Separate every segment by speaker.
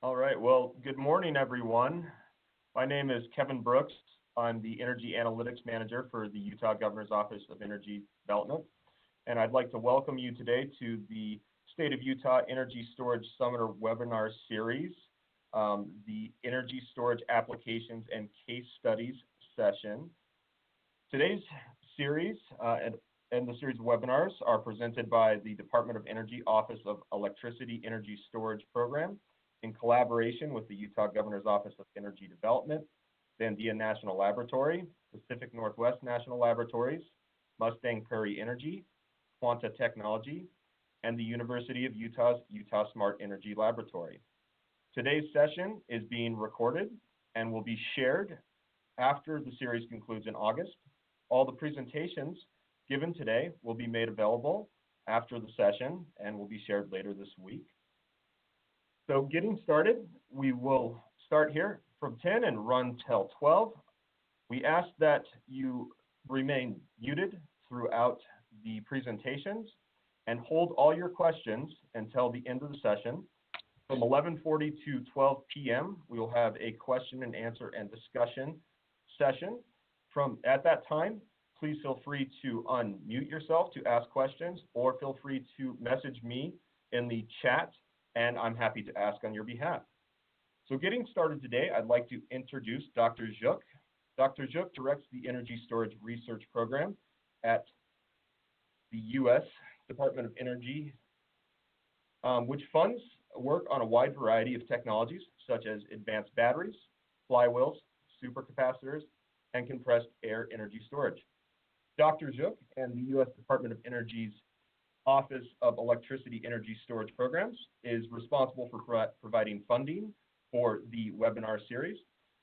Speaker 1: All right. Well, good morning, everyone. My name is Kevin Brooks. I'm the Energy Analytics Manager for the Utah Governor's Office of Energy Development. And I'd like to welcome you today to the State of Utah Energy Storage Summit webinar series, the Energy Storage Applications and Case Studies session. Today's series and the series of webinars are presented by the Department of Energy Office of Electricity Energy Storage Program in collaboration with the Utah Governor's Office of Energy Development, Sandia National Laboratory, Pacific Northwest National Laboratories, Mustang Prairie Energy, Quanta Technology, and the University of Utah's Utah Smart Energy Laboratory. Today's session is being recorded and will be shared after the series concludes in August. All the presentations given today will be made available after the session and will be shared later this week. So getting started, we will start here from 10 and run till 12. We ask that you remain muted throughout the presentations and hold all your questions until the end of the session. From 11:40 to 12 p.m., we will have a question and answer and discussion session. At that time, please feel free to unmute yourself to ask questions, or feel free to message me in the chat, and I'm happy to ask on your behalf. So getting started today, I'd like to introduce Dr. Zhuk. Dr. Zhuk directs the Energy Storage Research Program at the U.S. Department of Energy, which funds work on a wide variety of technologies, such as advanced batteries, flywheels, supercapacitors, and compressed air energy storage. Dr. Zhuk and the U.S. Department of Energy's Office of Electricity Energy Storage Programs is responsible for providing funding for the webinar series.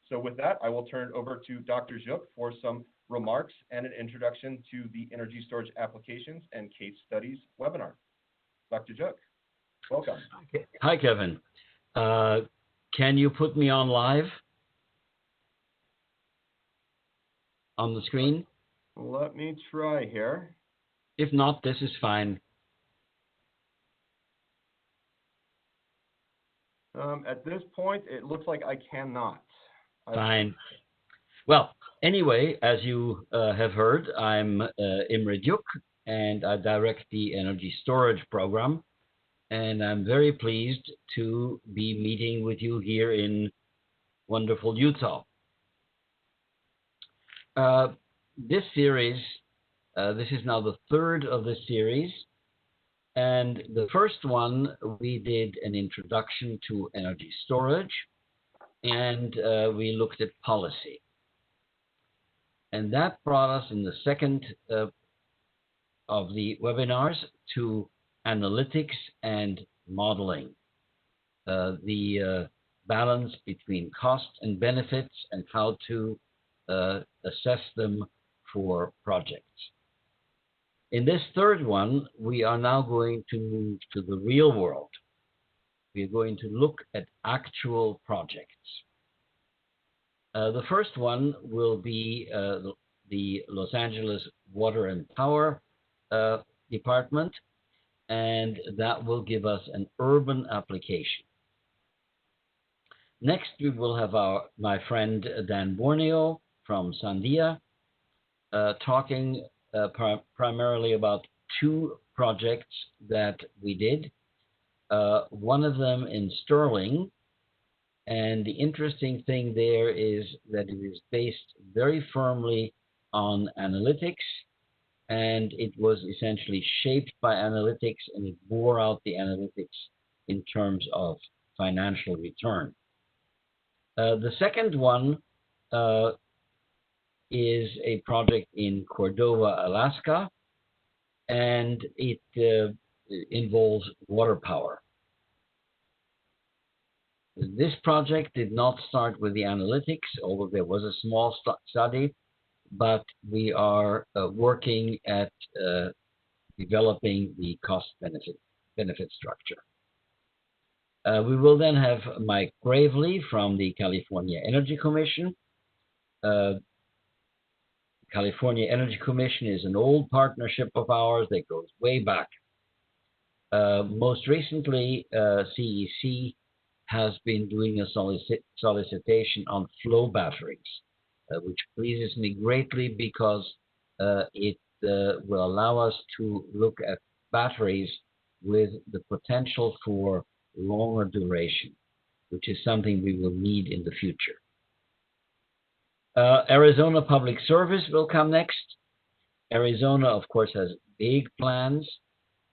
Speaker 1: So with that, I will turn it over to Dr. Zhuk for some remarks and an introduction to the Energy Storage Applications and Case Studies webinar. Dr. Zhuk, welcome.
Speaker 2: Hi, Kevin. Can you put me on live on the screen?
Speaker 1: Let me try here.
Speaker 2: If not, this is fine.
Speaker 1: At this point, it looks like I cannot.
Speaker 2: Fine. Well, anyway, as you have heard, I'm Imre Zhuk, and I direct the Energy Storage Program. And I'm very pleased to be meeting with you here in wonderful Utah. This series, this is now the third of this series. And the first one, we did an introduction to energy storage, and we looked at policy. And that brought us in the second of the webinars to analytics and modeling, the balance between cost and benefits and how to assess them for projects. In this third one, we are now going to move to the real world. We're going to look at actual projects. The first one will be the Los Angeles Water and Power Department, and that will give us an urban application. Next, we will have my friend Dan Borneo from Sandia talking primarily about two projects that we did. One of them in Sterling, and the interesting thing there is that it is based very firmly on analytics, and it was essentially shaped by analytics, and it bore out the analytics in terms of financial return. The second one is a project in Cordova, Alaska, and it involves water power. This project did not start with the analytics, although there was a small study, but we are working at developing the cost-benefit structure. We will then have Mike Gravely from the California Energy Commission. California Energy Commission is an old partnership of ours that goes way back. Most recently, CEC has been doing a solicitation on flow batteries, which pleases me greatly because it will allow us to look at batteries with the potential for longer duration, which is something we will need in the future. Arizona Public Service will come next. Arizona, of course, has big plans.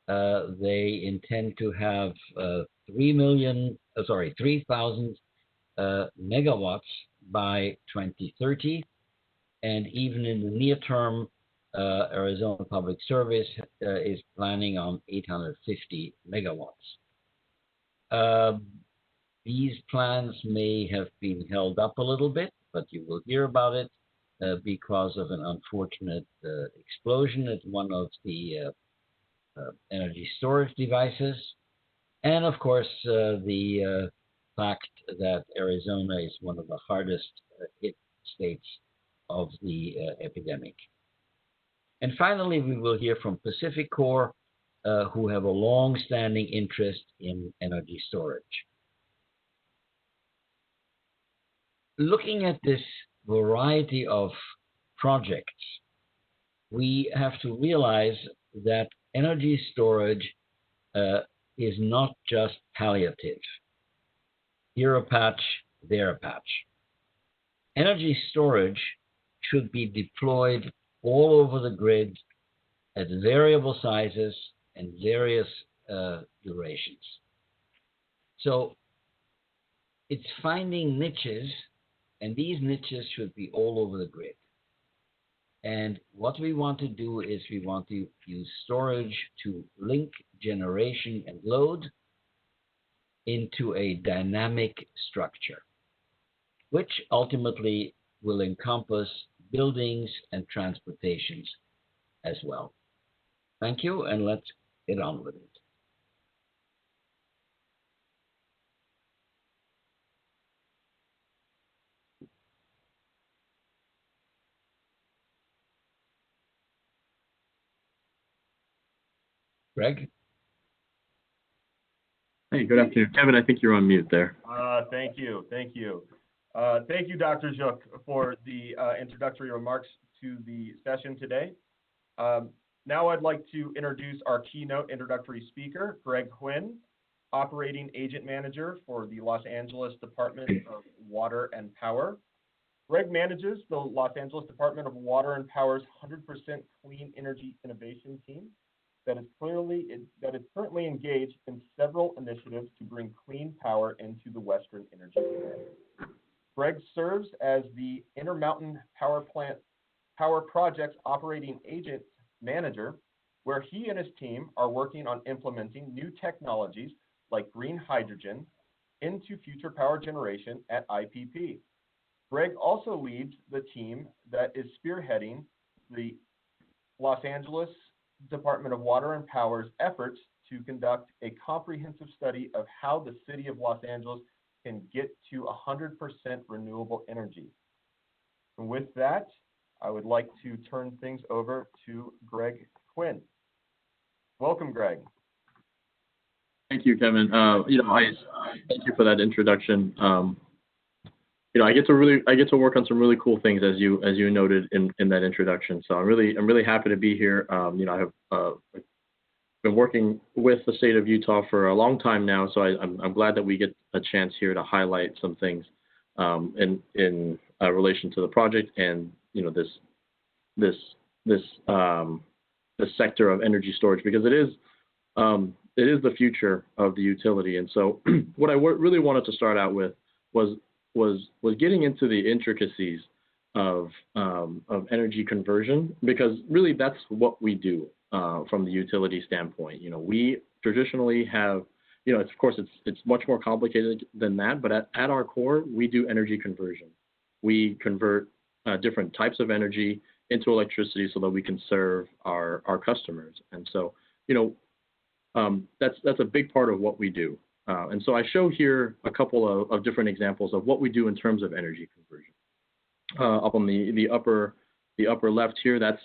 Speaker 2: They intend to have 3,000 megawatts by 2030, and even in the near term, Arizona Public Service is planning on 850 megawatts. These plans may have been held up a little bit, but you will hear about it because of an unfortunate explosion at one of the energy storage devices. And of course, the fact that Arizona is one of the hardest hit states of the epidemic. And finally, we will hear from PacifiCorp, who have a long-standing interest in energy storage. Looking at this variety of projects, we have to realize that energy storage is not just palliative. Here a patch, there a patch. Energy storage should be deployed all over the grid at variable sizes and various durations. So it's finding niches, and these niches should be all over the grid. And what we want to do is we want to use storage to link generation and load into a dynamic structure, which ultimately will encompass buildings and transportations as well. Thank you, and let's get on with it. Greg?
Speaker 3: Hey, good afternoon. Kevin, I think you're on mute there.
Speaker 1: Thank you. Thank you, Dr. Juk, for the introductory remarks to the session today. Now I'd like to introduce our keynote introductory speaker, Greg Huynh, Operating Agent Manager for the Los Angeles Department of Water and Power. Greg manages the Los Angeles Department of Water and Power's 100% Clean Energy Innovation Team that is currently engaged in several initiatives to bring clean power into the Western energy grid. Greg serves as the Intermountain Power Project's Operating Agent Manager, where he and his team are working on implementing new technologies like green hydrogen into future power generation at IPP. Greg also leads the team that is spearheading the Los Angeles Department of Water and Power's efforts to conduct a comprehensive study of how the city of Los Angeles can get to 100% renewable energy. And with that, I would like to turn things over to Greg Huynh. Welcome, Greg.
Speaker 3: Thank you, Kevin. Thank you for that introduction. I get to work on some really cool things, as you noted in that introduction. So I'm really happy to be here. I have been working with the state of Utah for a long time now, so I'm glad that we get a chance here to highlight some things in relation to the project and this sector of energy storage, because it is the future of the utility. And so what I really wanted to start out with was getting into the intricacies of energy conversion, because really that's what we do from the utility standpoint. We traditionally have, of course it's much more complicated than that, but at our core, we do energy conversion. We convert different types of energy into electricity so that we can serve our customers. And so, that's a big part of what we do. And so I show here a couple of different examples of what we do in terms of energy conversion. Up on the upper left here, that's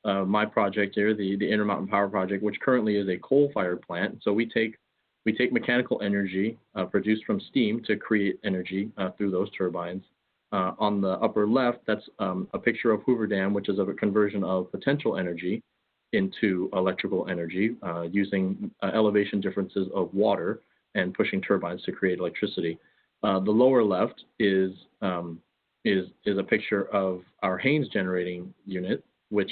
Speaker 3: my project here, the Intermountain Power Project, which currently is a coal-fired plant. So we take we take mechanical energy produced from steam to create energy through those turbines. On the upper left, that's a picture of Hoover Dam, which is a conversion of potential energy into electrical energy using elevation differences of water and pushing turbines to create electricity. The lower left is a picture of our Haynes generating unit, which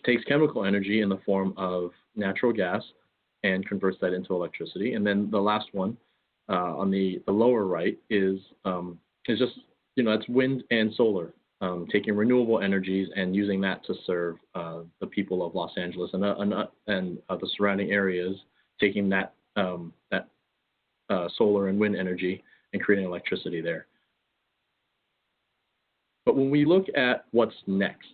Speaker 3: takes chemical energy in the form of natural gas and converts that into electricity. And then the last one on the lower right is just, it's wind and solar, taking renewable energies and using that to serve the people of Los Angeles and the surrounding areas, taking that solar and wind energy and creating electricity there. But when we look at what's next,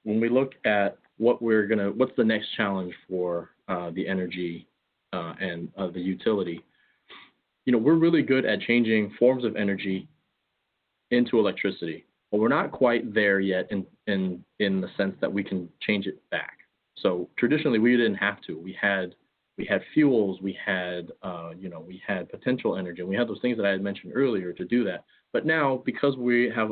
Speaker 3: when we look at what's the next challenge for the energy and the utility, we're really good at changing forms of energy into electricity, but we're not quite there yet in the sense that we can change it back. So traditionally, we didn't have to. We had fuels, we had potential energy, and we had those things that I had mentioned earlier to do that. But now, because we have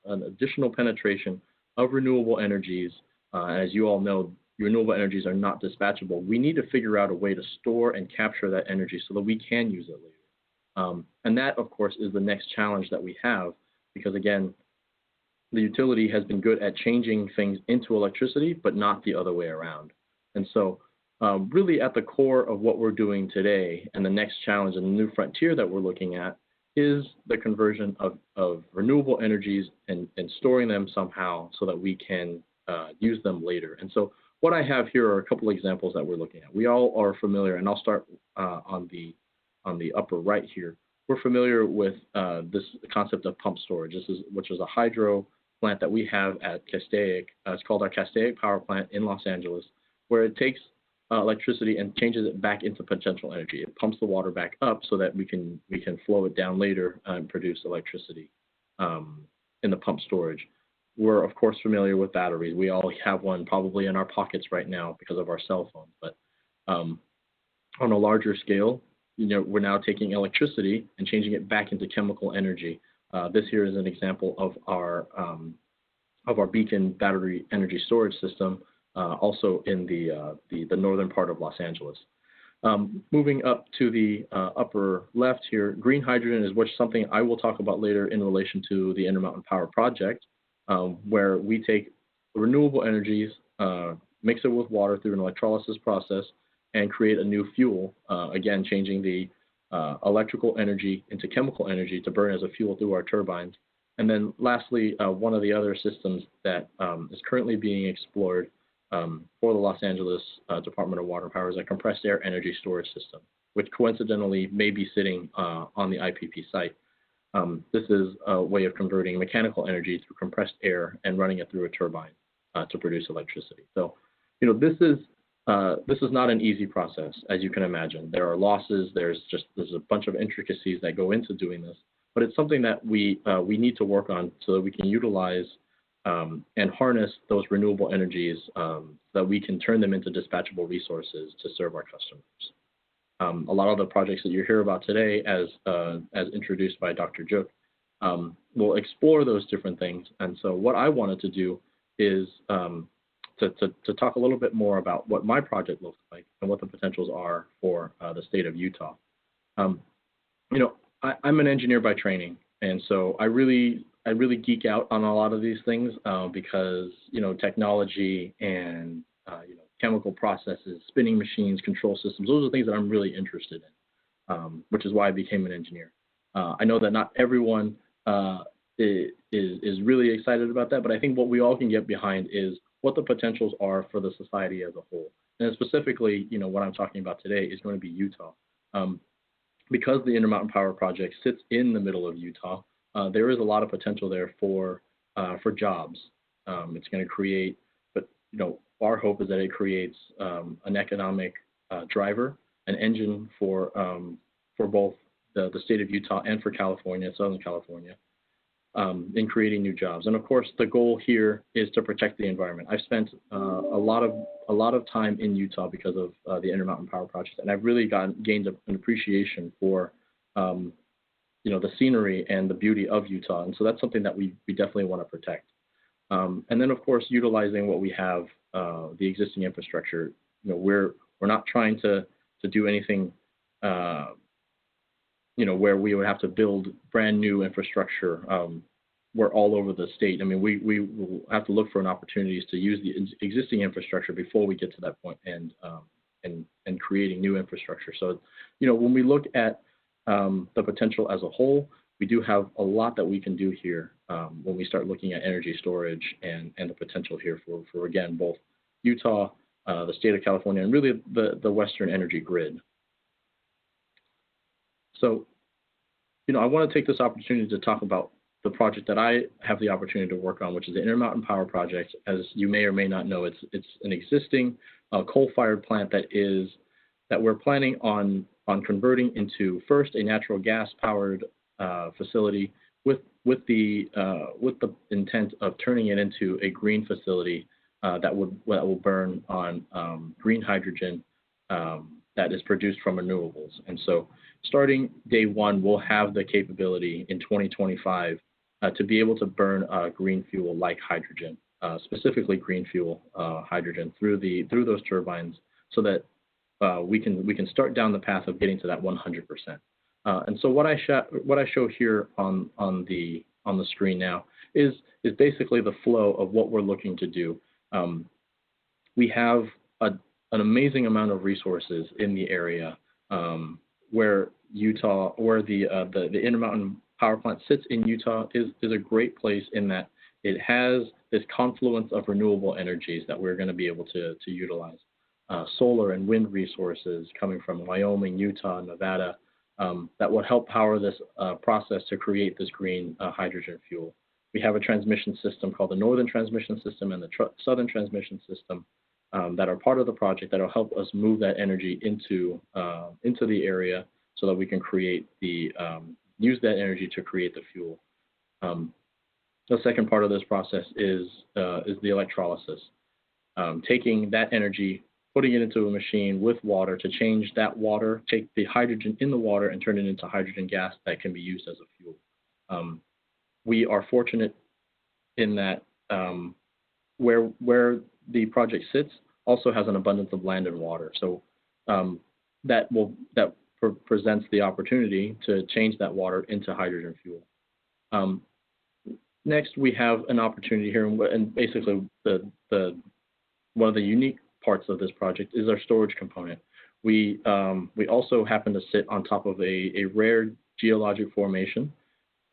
Speaker 3: an additional penetration of renewable energies, as you all know, renewable energies are not dispatchable. We need to figure out a way to store and capture that energy so that we can use it later. And that, of course, is the next challenge that we have, because again, the utility has been good at changing things into electricity, but not the other way around. And so really at the core of what we're doing today and the next challenge and the new frontier that we're looking at is the conversion of renewable energies and storing them somehow so that we can use them later. And so what I have here are a couple examples that we're looking at. We all are familiar, and I'll start on the upper right here. We're familiar with this concept of pump storage. Which is a hydro plant that we have at Castaic. It's called our Castaic Power Plant in Los Angeles, where it takes electricity and changes it back into potential energy. It pumps the water back up so that we can flow it down later and produce electricity in the pump storage. We're of course familiar with batteries. We all have one probably in our pockets right now because of our cell phones. But on a larger scale, we're now taking electricity and changing it back into chemical energy. This here is an example of our Beacon battery energy storage system, also in the northern part of Los Angeles. Moving up to the upper left here, green hydrogen is something I will talk about later in relation to the Intermountain Power Project, where we take renewable energies, mix it with water through an electrolysis process, and create a new fuel, again, changing the electrical energy into chemical energy to burn as a fuel through our turbines. And then lastly, one of the other systems that is currently being explored for the Los Angeles Department of Water and Power is a compressed air energy storage system, which coincidentally may be sitting on the IPP site. This is a way of converting mechanical energy through compressed air and running it through a turbine to produce electricity. So, this is not an easy process, as you can imagine. There are losses. There's a bunch of intricacies that go into doing this, but it's something that we need to work on so that we can utilize and harness those renewable energies so that we can turn them into dispatchable resources to serve our customers. A lot of the projects that you hear about today, as introduced by Dr. Juk, will explore those different things. And so what I wanted to do is to talk a little bit more about what my project looks like and what the potentials are for the state of Utah. I'm an engineer by training, and so I really geek out on a lot of these things because technology and chemical processes, spinning machines, control systems, those are things that I'm really interested in, which is why I became an engineer. I know that not everyone is really excited about that, but I think what we all can get behind is what the potentials are for the society as a whole. And specifically, what I'm talking about today is going to be Utah. Because the Intermountain Power Project sits in the middle of Utah, there is a lot of potential there for jobs. It's going to create, but our hope is that it creates an economic driver, an engine for both the state of Utah and for California, Southern California, in creating new jobs. And of course, the goal here is to protect the environment. I've spent a lot a lot of time in Utah because of the Intermountain Power Project, and I've really gained an appreciation for the scenery and the beauty of Utah, and so that's something that we definitely want to protect. And then, of course, utilizing what we have, the existing infrastructure. We're not trying to do anything, where we would have to build brand new infrastructure. We're all over the state. I mean, we will have to look for opportunities to use the existing infrastructure before we get to that point and creating new infrastructure. So, when we look at the potential as a whole, we do have a lot that we can do here when we start looking at energy storage and the potential here for again, both Utah, the state of California, and really the Western energy grid. So, I want to take this opportunity to talk about the project that I have the opportunity to work on, which is the Intermountain Power Project. As you may or may not know, it's an existing coal-fired plant that we're planning on converting into first a natural gas-powered facility with the intent of turning it into a green facility that will burn on green hydrogen that is produced from renewables. And so, starting day one, we'll have the capability in 2025 to be able to burn green fuel like hydrogen, specifically green fuel hydrogen through those turbines, so that we can start down the path of getting to that 100%. And so what I show here on the screen now is basically the flow of what we're looking to do. We have an amazing amount of resources in the area where the Intermountain Power Plant sits in Utah is a great place in that it has this confluence of renewable energies that we're going to be able to utilize. Solar and wind resources coming from Wyoming, Utah, Nevada, that will help power this process to create this green hydrogen fuel. We have a transmission system called the Northern Transmission System and the Southern Transmission System that are part of the project that will help us move that energy into the area so that we can use that energy to create the fuel. The second part of this process is the electrolysis, taking that energy, putting it into a machine with water to change that water, take the hydrogen in the water and turn it into hydrogen gas that can be used as a fuel. We are fortunate in that where the project sits also has an abundance of land and water. So that presents the opportunity to change that water into hydrogen fuel. Next, we have an opportunity here, and basically one of the unique parts of this project is our storage component. We also happen to sit on top of a rare geologic formation.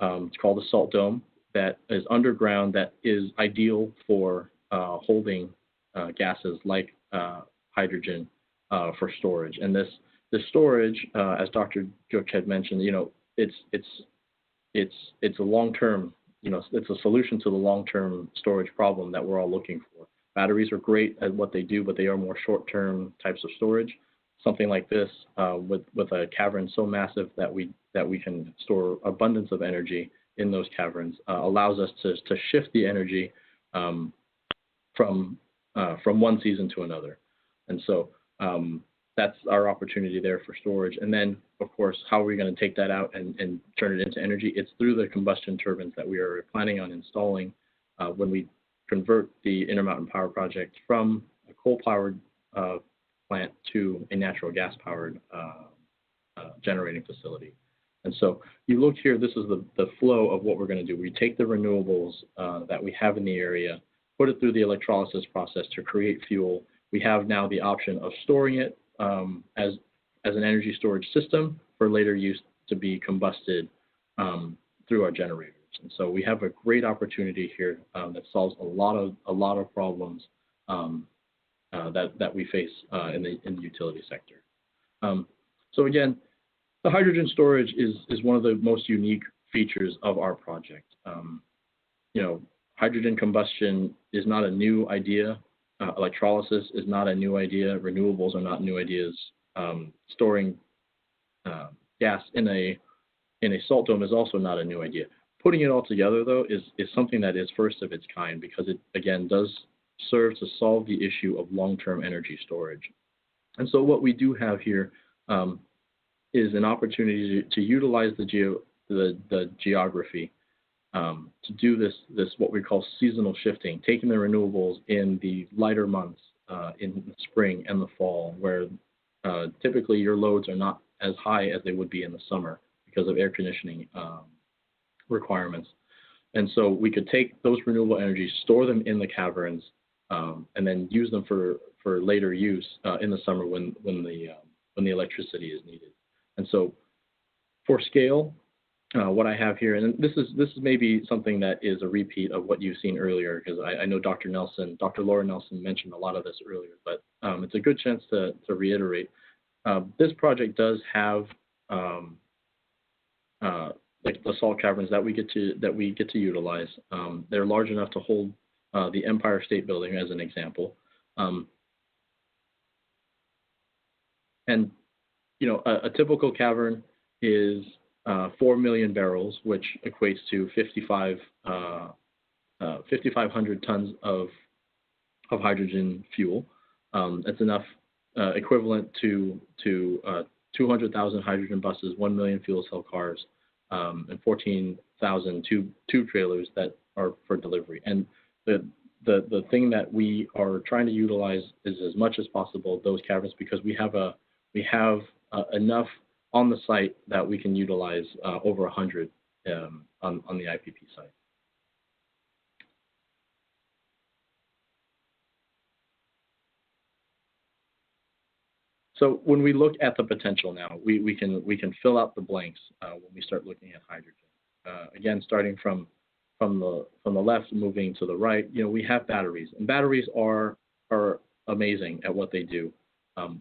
Speaker 3: It's called the Salt Dome, that is underground, that is ideal for holding gases like hydrogen for storage. And this storage, as Dr. Jook had mentioned, it's a long-term, it's a solution to the long-term storage problem that we're all looking for. Batteries are great at what they do, but they are more short-term types of storage. Something like this, with a cavern so massive that we can store abundance of energy in those caverns, allows us to shift the energy from one season to another. And so that's our opportunity there for storage. And then, of course, how are we going to take that out and turn it into energy? It's through the combustion turbines that we are planning on installing when we convert the Intermountain Power Project from a coal-powered plant to a natural gas-powered generating facility. And so you look here, this is the flow of what we're going to do. We take the renewables that we have in the area, put it through the electrolysis process to create fuel. We have now the option of storing it as an energy storage system for later use to be combusted through our generators. And so we have a great opportunity here that solves a lot of problems that we face in the utility sector. So again, the hydrogen storage is one of the most unique features of our project. Hydrogen combustion is not a new idea. Electrolysis is not a new idea. Renewables are not new ideas. Storing gas in a salt dome is also not a new idea. Putting it all together, though, is something that is first of its kind, because it, again, does serve to solve the issue of long-term energy storage. And so what we do have here is an opportunity to utilize the geography to do this what we call seasonal shifting, taking the renewables in the lighter months in the spring and the fall, where typically your loads are not as high as they would be in the summer because of air conditioning requirements. And so we could take those renewable energies, store them in the caverns, and then use them for later use in the summer when the electricity is needed. And so for scale, what I have here, and this is maybe something that is a repeat of what you've seen earlier, because I know Dr. Laura Nelson mentioned a lot of this earlier, but it's a good chance to reiterate. This project does have like the salt caverns that we get to utilize. They're large enough to hold the Empire State Building as an example, and you know a typical cavern is 4 million barrels, which equates to 5,500 tons of hydrogen fuel. That's enough equivalent to 200,000 hydrogen buses, 1 million fuel cell cars, and 14,000 tube trailers that are for delivery. And the thing that we are trying to utilize is as much as possible those caverns, because we have enough on the site that we can utilize over 100 on the IPP site. So when we look at the potential now, we can fill out the blanks when we start looking at hydrogen. Again, starting from the left, moving to the right, you know, we have batteries, and batteries are amazing at what they do.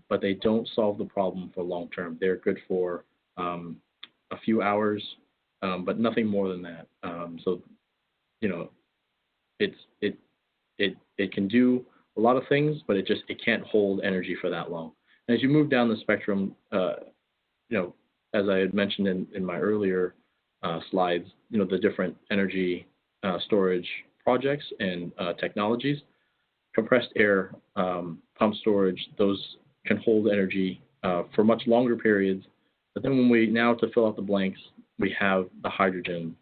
Speaker 3: But they don't solve the problem for long term. They're good for a few hours, but nothing more than that. So, you know, it can do a lot of things, but it can't hold energy for that long. And as you move down the spectrum, you know, as I had mentioned in my earlier slides, you know, the different energy storage projects and technologies, compressed air pump storage, those can hold energy for much longer periods. But then when we now, to fill out the blanks, we have the hydrogen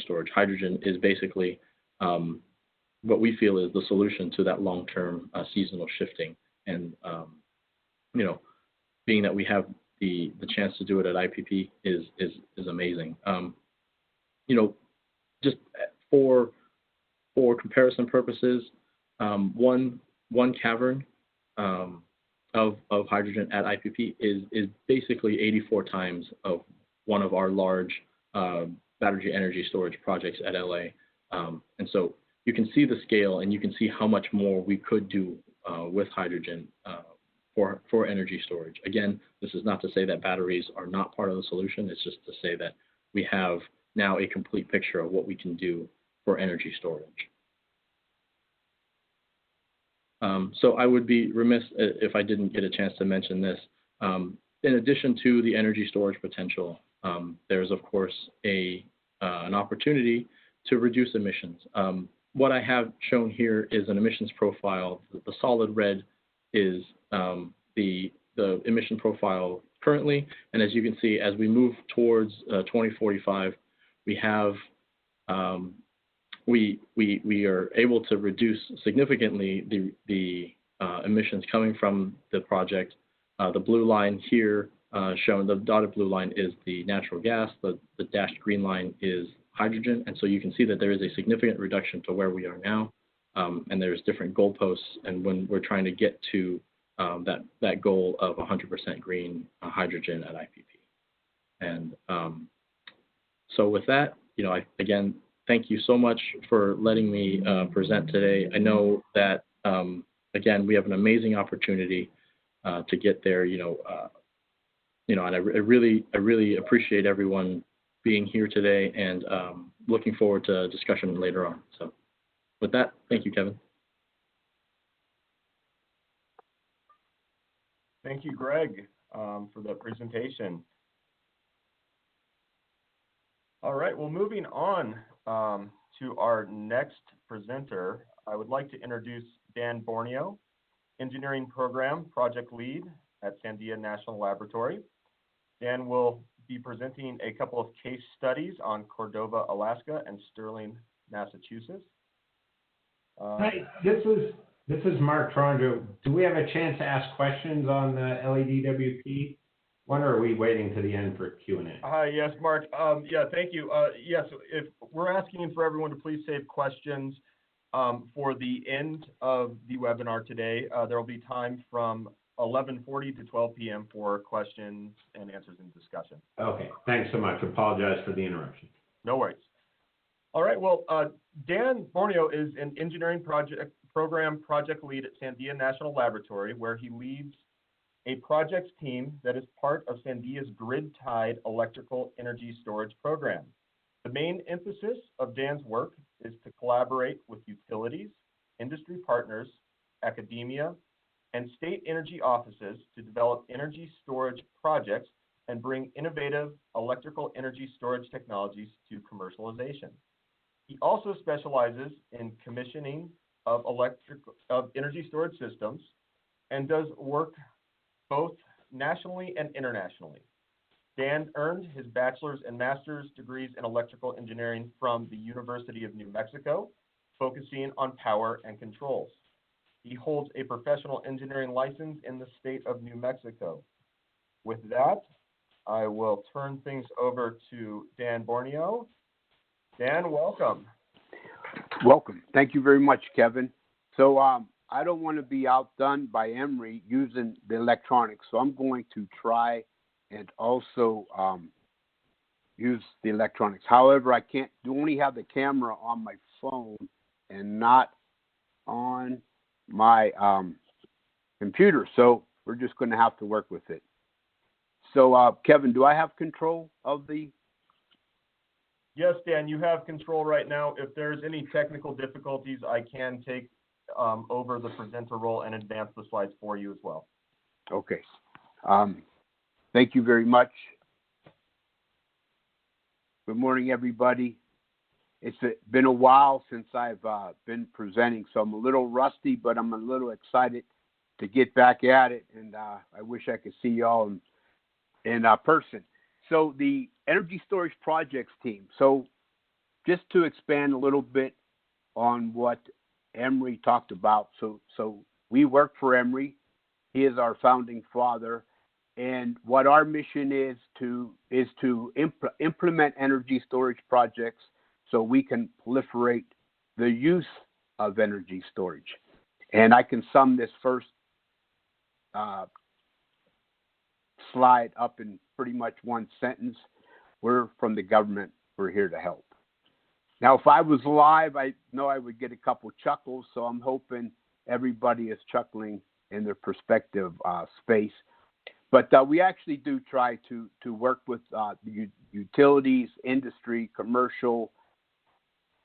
Speaker 3: storage. Hydrogen is basically what we feel is the solution to that long-term seasonal shifting. And you know, being that we have the chance to do it at IPP is amazing. You know, just for comparison purposes, one cavern of hydrogen at IPP is basically 84 times of one of our large battery energy storage projects at LA. And so you can see the scale, and you can see how much more we could do with hydrogen for energy storage. Again, this is not to say that batteries are not part of the solution. It's just to say that we have now a complete picture of what we can do for energy storage. So I would be remiss if I didn't get a chance to mention this. In addition to the energy storage potential, there's of course an opportunity to reduce emissions. What I have shown here is an emissions profile. The solid red is the emission profile currently, and as you can see, as we move towards 2045, we have we are able to reduce significantly the emissions coming from the project. The blue line here shown, the dotted blue line is the natural gas, the dashed green line is hydrogen, and so you can see that there is a significant reduction to where we are now, and there's different goalposts, and when we're trying to get to that goal of 100% green hydrogen at IPP. And so with that, you know, again, thank you so much for letting me present today. I know that, again, we have an amazing opportunity to get there, you know, and I really appreciate everyone being here today, and looking forward to discussion later on. So with that, thank you, Kevin.
Speaker 1: Thank you, Greg, for the presentation. All right, well, moving on to our next presenter, I would like to introduce Dan Borneo, Engineering Program Project Lead at Sandia National Laboratory. Dan will be presenting a couple of case studies on Cordova, Alaska and Sterling, Massachusetts.
Speaker 4: Hi, this is Mark Toronto. Do we have a chance to ask questions on the LEDWP one, or are we waiting to the end for Q&A?
Speaker 1: Hi, yes, Mark. Yeah, thank you. Yes, if we're asking for everyone to please save questions for the end of the webinar today. There will be time from 11:40 to 12 p.m. for questions and answers and discussion.
Speaker 4: Okay, thanks so much. Apologize for the interruption.
Speaker 1: No worries. All right, well, Dan Borneo is an engineering program project lead at Sandia National Laboratory, where he leads a projects team that is part of Sandia's grid-tied electrical energy storage program. The main emphasis of Dan's work is to collaborate with utilities, industry partners, academia, and state energy offices to develop energy storage projects and bring innovative electrical energy storage technologies to commercialization. He also specializes in commissioning of energy storage systems and does work both nationally and internationally. Dan earned his bachelor's and master's degrees in electrical engineering from the University of New Mexico, focusing on power and controls. He holds a professional engineering license in the state of New Mexico. With that, I will turn things over to Dan Borneo. Dan, welcome.
Speaker 5: Welcome. Thank you very much, Kevin. So I don't want to be outdone by Emory using the electronics, so I'm going to try and also use the electronics. However, I can't only have the camera on my phone and not on my computer, so we're just going to have to work with it. So, Kevin, do I have control of the?
Speaker 1: Yes, Dan, you have control right now. If there's any technical difficulties, I can take over the presenter role and advance the slides for you as well.
Speaker 5: Okay. Thank you very much. Good morning, everybody. It's been a while since I've been presenting, so I'm a little rusty, but I'm a little excited to get back at it, and I wish I could see y'all in person. So the Energy Storage Projects team. So just to expand a little bit on what Emory talked about. So we work for Emory. He is our founding father. And what our mission is to implement energy storage projects so we can proliferate the use of energy storage. And I can sum this first slide up in pretty much one sentence. We're from the government. We're here to help. Now, if I was live, I know I would get a couple chuckles, so I'm hoping everybody is chuckling in their perspective space. But we actually do try to work with the utilities, industry, commercial,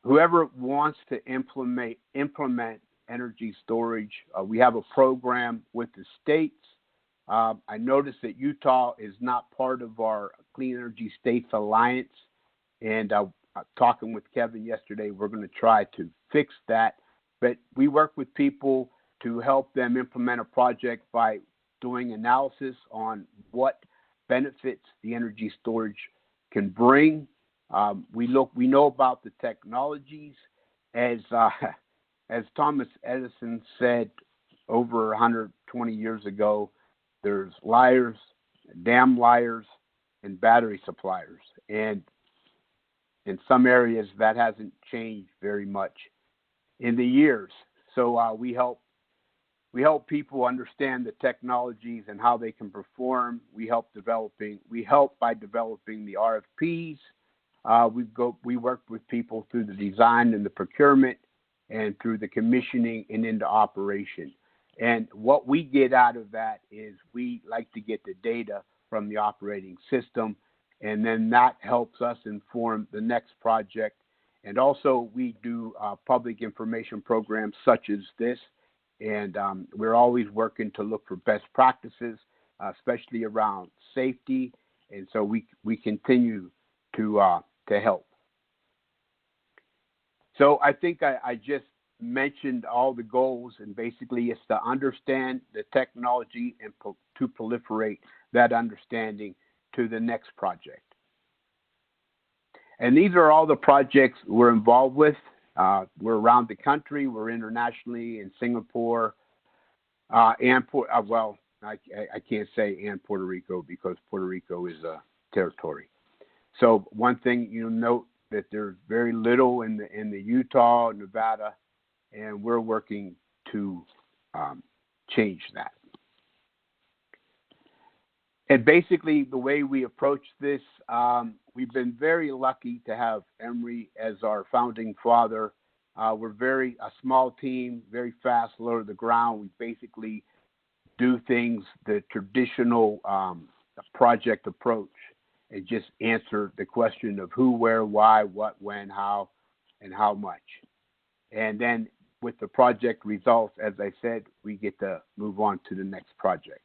Speaker 5: whoever wants to implement energy storage. We have a program with the states. I noticed that Utah is not part of our Clean Energy States Alliance, and talking with Kevin yesterday, we're going to try to fix that. But we work with people to help them implement a project by doing analysis on what benefits the energy storage can bring. We know about the technologies. As Thomas Edison said over 120 years ago, there's liars, damn liars, and battery suppliers. And in some areas, that hasn't changed very much in the years. So we help people understand the technologies and how they can perform. We help by developing the RFPs. We work with people through the design and the procurement and through the commissioning and into operation. And what we get out of that is we like to get the data from the operating system, and then that helps us inform the next project. And also we do public information programs such as this, and we're always working to look for best practices, especially around safety, and so we continue to help. So I think I just mentioned all the goals, and basically it's to understand the technology and to proliferate that understanding to the next project. And these are all the projects we're involved with. We're around the country. We're internationally in Singapore and I can't say and Puerto Rico because Puerto Rico is a territory. So one thing you'll note that there's very little in the Utah, Nevada, and we're working to change that. And basically, the way we approach this, we've been very lucky to have Emory as our founding father. We're a small team, very fast, low to the ground. We basically do things the traditional project approach and just answer the question of who, where, why, what, when, how, and how much. And then with the project results, as I said, we get to move on to the next project.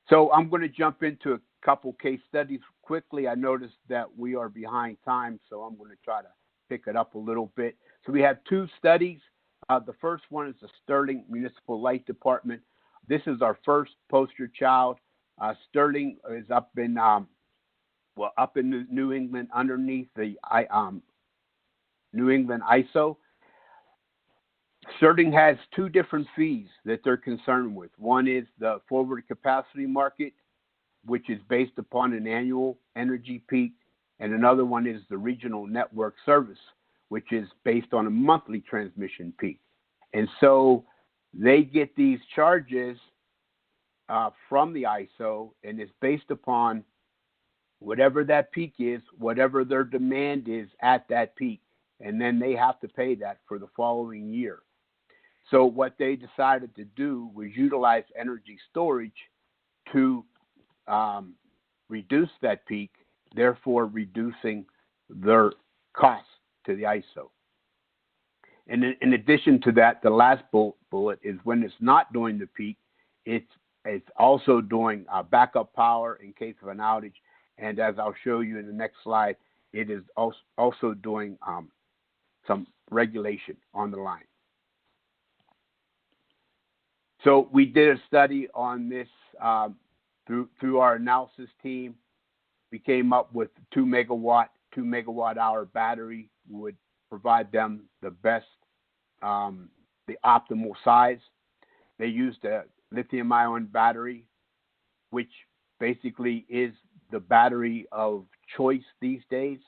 Speaker 5: So I'm going to jump into a couple case studies quickly. I noticed that we are behind time, so I'm going to try to pick it up a little bit. So we have two studies. The first one is the Sterling Municipal Light Department. This is our first poster child. Sterling is up in New England underneath the New England ISO. Sterling has two different fees that they're concerned with. One is the forward capacity market, which is based upon an annual energy peak, and another one is the regional network service, which is based on a monthly transmission peak. And so they get these charges from the ISO, and it's based upon whatever that peak is, whatever their demand is at that peak, and then they have to pay that for the following year. So what they decided to do was utilize energy storage to reduce that peak, therefore reducing their cost to the ISO. And in addition to that, the last bullet is when it's not doing the peak, it's also doing backup power in case of an outage. And as I'll show you in the next slide, it is also doing some regulation on the line. So we did a study on this through our analysis team. We came up with 2 megawatt hour battery would provide them the best, the optimal size. They used a lithium-ion battery, which basically is the battery of choice these days.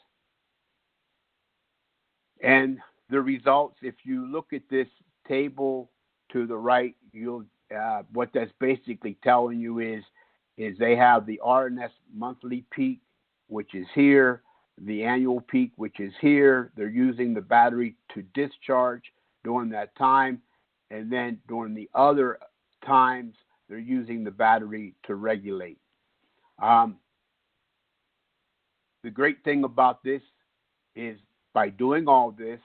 Speaker 5: And the results, if you look at this table to the right, you'll what that's basically telling you is they have the RNS monthly peak, which is here, the annual peak, which is here. They're using the battery to discharge during that time, and then during the other times, they're using the battery to regulate. The great thing about this is by doing all this,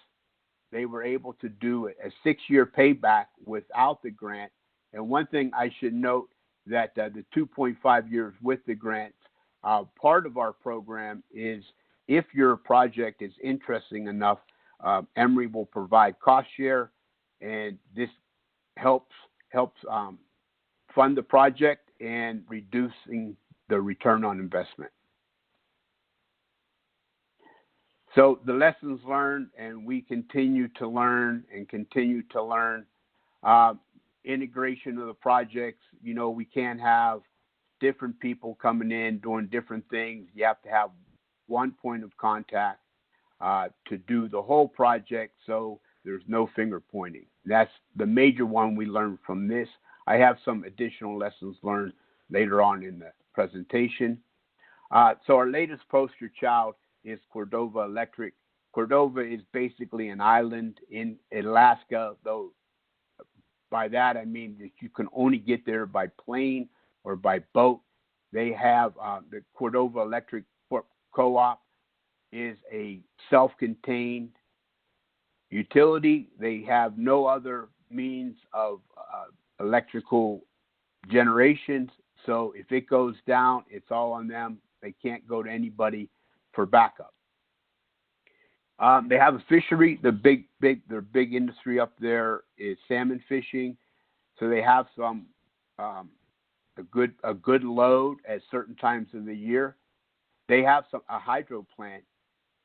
Speaker 5: they were able to do a 6-year payback without the grant. And one thing I should note that the 2.5 years with the grant, part of our program is if your project is interesting enough, Emory will provide cost share, and this helps fund the project and reducing the return on investment. So the lessons learned, and we continue to learn and continue to learn. Integration of the projects, you know, we can't have different people coming in doing different things. You have to have one point of contact to do the whole project, so there's no finger pointing. That's the major one we learned from this. I have some additional lessons learned later on in the presentation. So our latest poster child is Cordova Electric. Cordova is basically an island in Alaska, though by that I mean that you can only get there by plane or by boat. They have the Cordova Electric Co-op is a self-contained utility. They have no other means of electrical generations. So if it goes down, it's all on them. They can't go to anybody for backup. They have a fishery. Their big industry up there is salmon fishing. So they have some a good load at certain times of the year. They have a hydro plant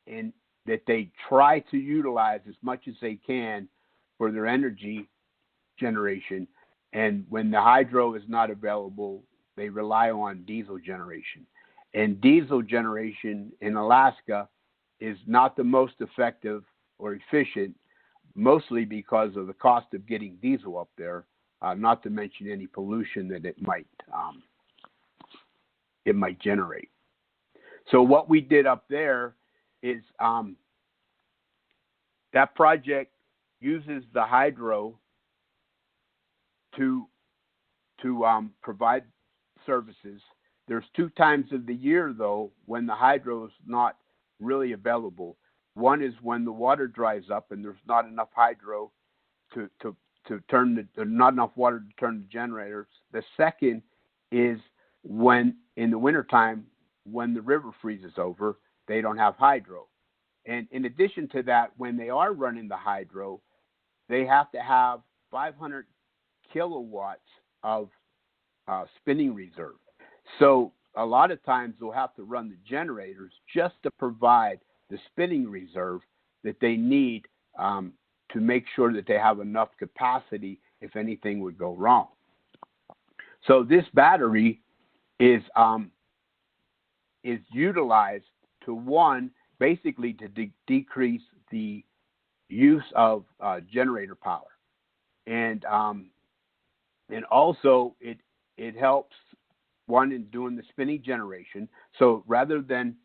Speaker 5: in that they try to utilize as much as they can for their energy generation. And when the hydro is not available, they rely on diesel generation. And diesel generation in Alaska is not the most effective or efficient, mostly because of the cost of getting diesel up there, not to mention any pollution that it might generate. So what we did up there is that project uses the hydro to provide services. There's 2 times of the year, though, when the hydro is not really available. One is when the water dries up and there's not enough hydro to turn not enough water to turn the generators. The second is when in the wintertime, when the river freezes over, they don't have hydro. And in addition to that, when they are running the hydro, they have to have 500 kilowatts of spinning reserve. So a lot of times they'll have to run the generators just to provide the spinning reserve that they need to make sure that they have enough capacity if anything would go wrong. So this battery is utilized to basically to decrease the use of generator power, and also it helps in doing the spinning generation. So rather than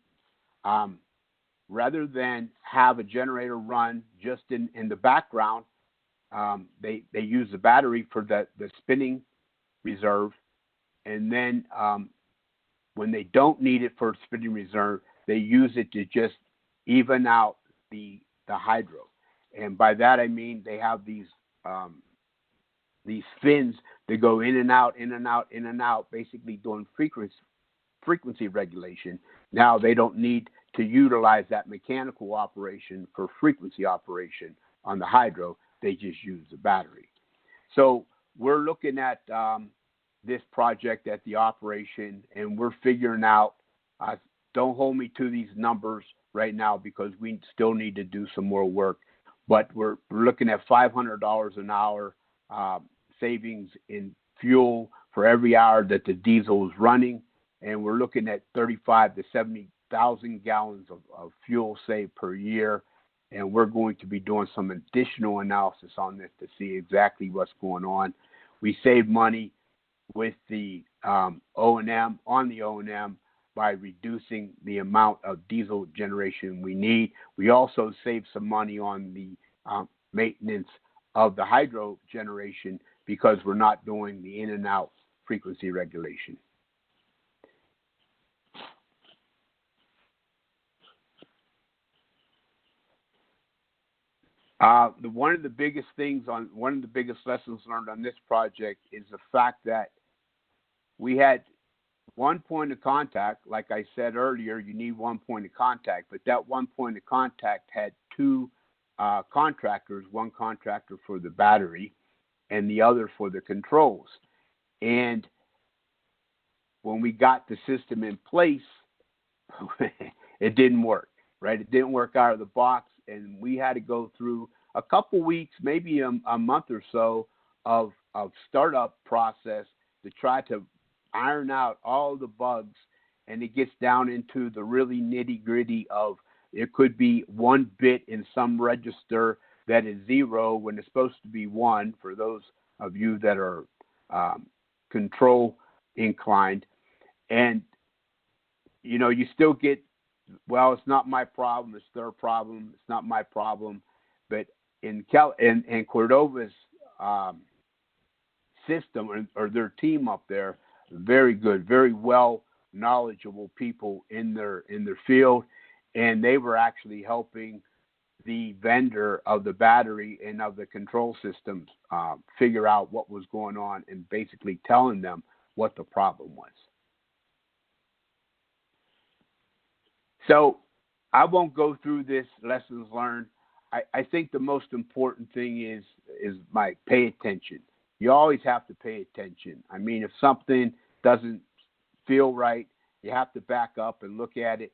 Speaker 5: have a generator run just in the background, they use the battery for the spinning reserve, and then when they don't need it for spinning reserve, they use it to just even out the hydro. And by that I mean they have these fins that go in and out, in and out, in and out, basically doing frequency regulation. Now they don't need to utilize that mechanical operation for frequency operation on the hydro. They just use the battery. So we're looking at this project at the operation, and we're figuring out, don't hold me to these numbers right now because we still need to do some more work, but we're looking at $500 an hour savings in fuel for every hour that the diesel is running, and we're looking at 35 to 70,000 gallons of fuel saved per year. And we're going to be doing some additional analysis on this to see exactly what's going on. We save money with the O&M, on the O&M, by reducing the amount of diesel generation we need. We also save some money on the maintenance of the hydro generation because we're not doing the in and out frequency regulation. One of the biggest lessons learned on this project is the fact that we had one point of contact. Like I said earlier, you need one point of contact, but that one point of contact had 2 contractors, one contractor for the battery and the other for the controls. And when we got the system in place, it didn't work, right? It didn't work out of the box, and we had to go through a couple weeks, maybe a month or so of startup process to try to iron out all the bugs. And it gets down into the really nitty gritty of, it could be 1 bit in some register that is 0 when it's supposed to be 1, for those of you that are control inclined. And, you still get, well, it's not my problem, it's their problem, it's not my problem. But in Cordova's system, or their team up there, very good, very well knowledgeable people in their field, and they were actually helping the vendor of the battery and of the control systems figure out what was going on and basically telling them what the problem was. So I won't go through this lessons learned. I think the most important thing is my pay attention. You always have to pay attention. I mean, if something doesn't feel right, you have to back up and look at it.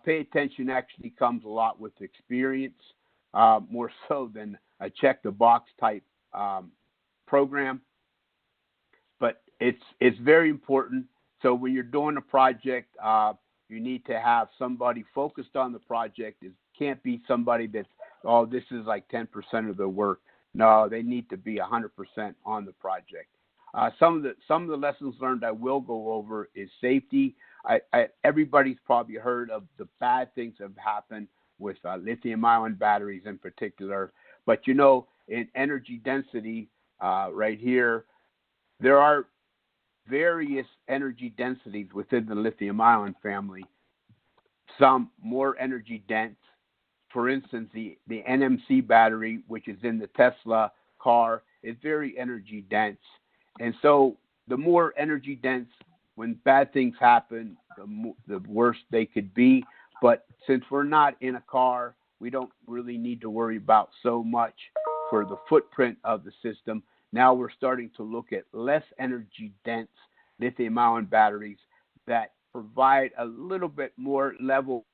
Speaker 5: Pay attention actually comes a lot with experience, more so than a check the box type program. But it's very important. So when you're doing a project, you need to have somebody focused on the project. It can't be somebody that's, oh, this is like 10% of the work. No, they need to be 100% on the project. Some of the lessons learned I will go over is safety. Everybody's probably heard of the bad things that have happened with lithium-ion batteries in particular. But, you know, in energy density, right here, there are various energy densities within the lithium-ion family. Some more energy dense. For instance, the NMC battery, which is in the Tesla car, is very energy dense. And so the more energy dense, when bad things happen, the worse they could be. But since we're not in a car, we don't really need to worry about so much for the footprint of the system. Now we're starting to look at less energy dense lithium-ion batteries that provide a little bit more level.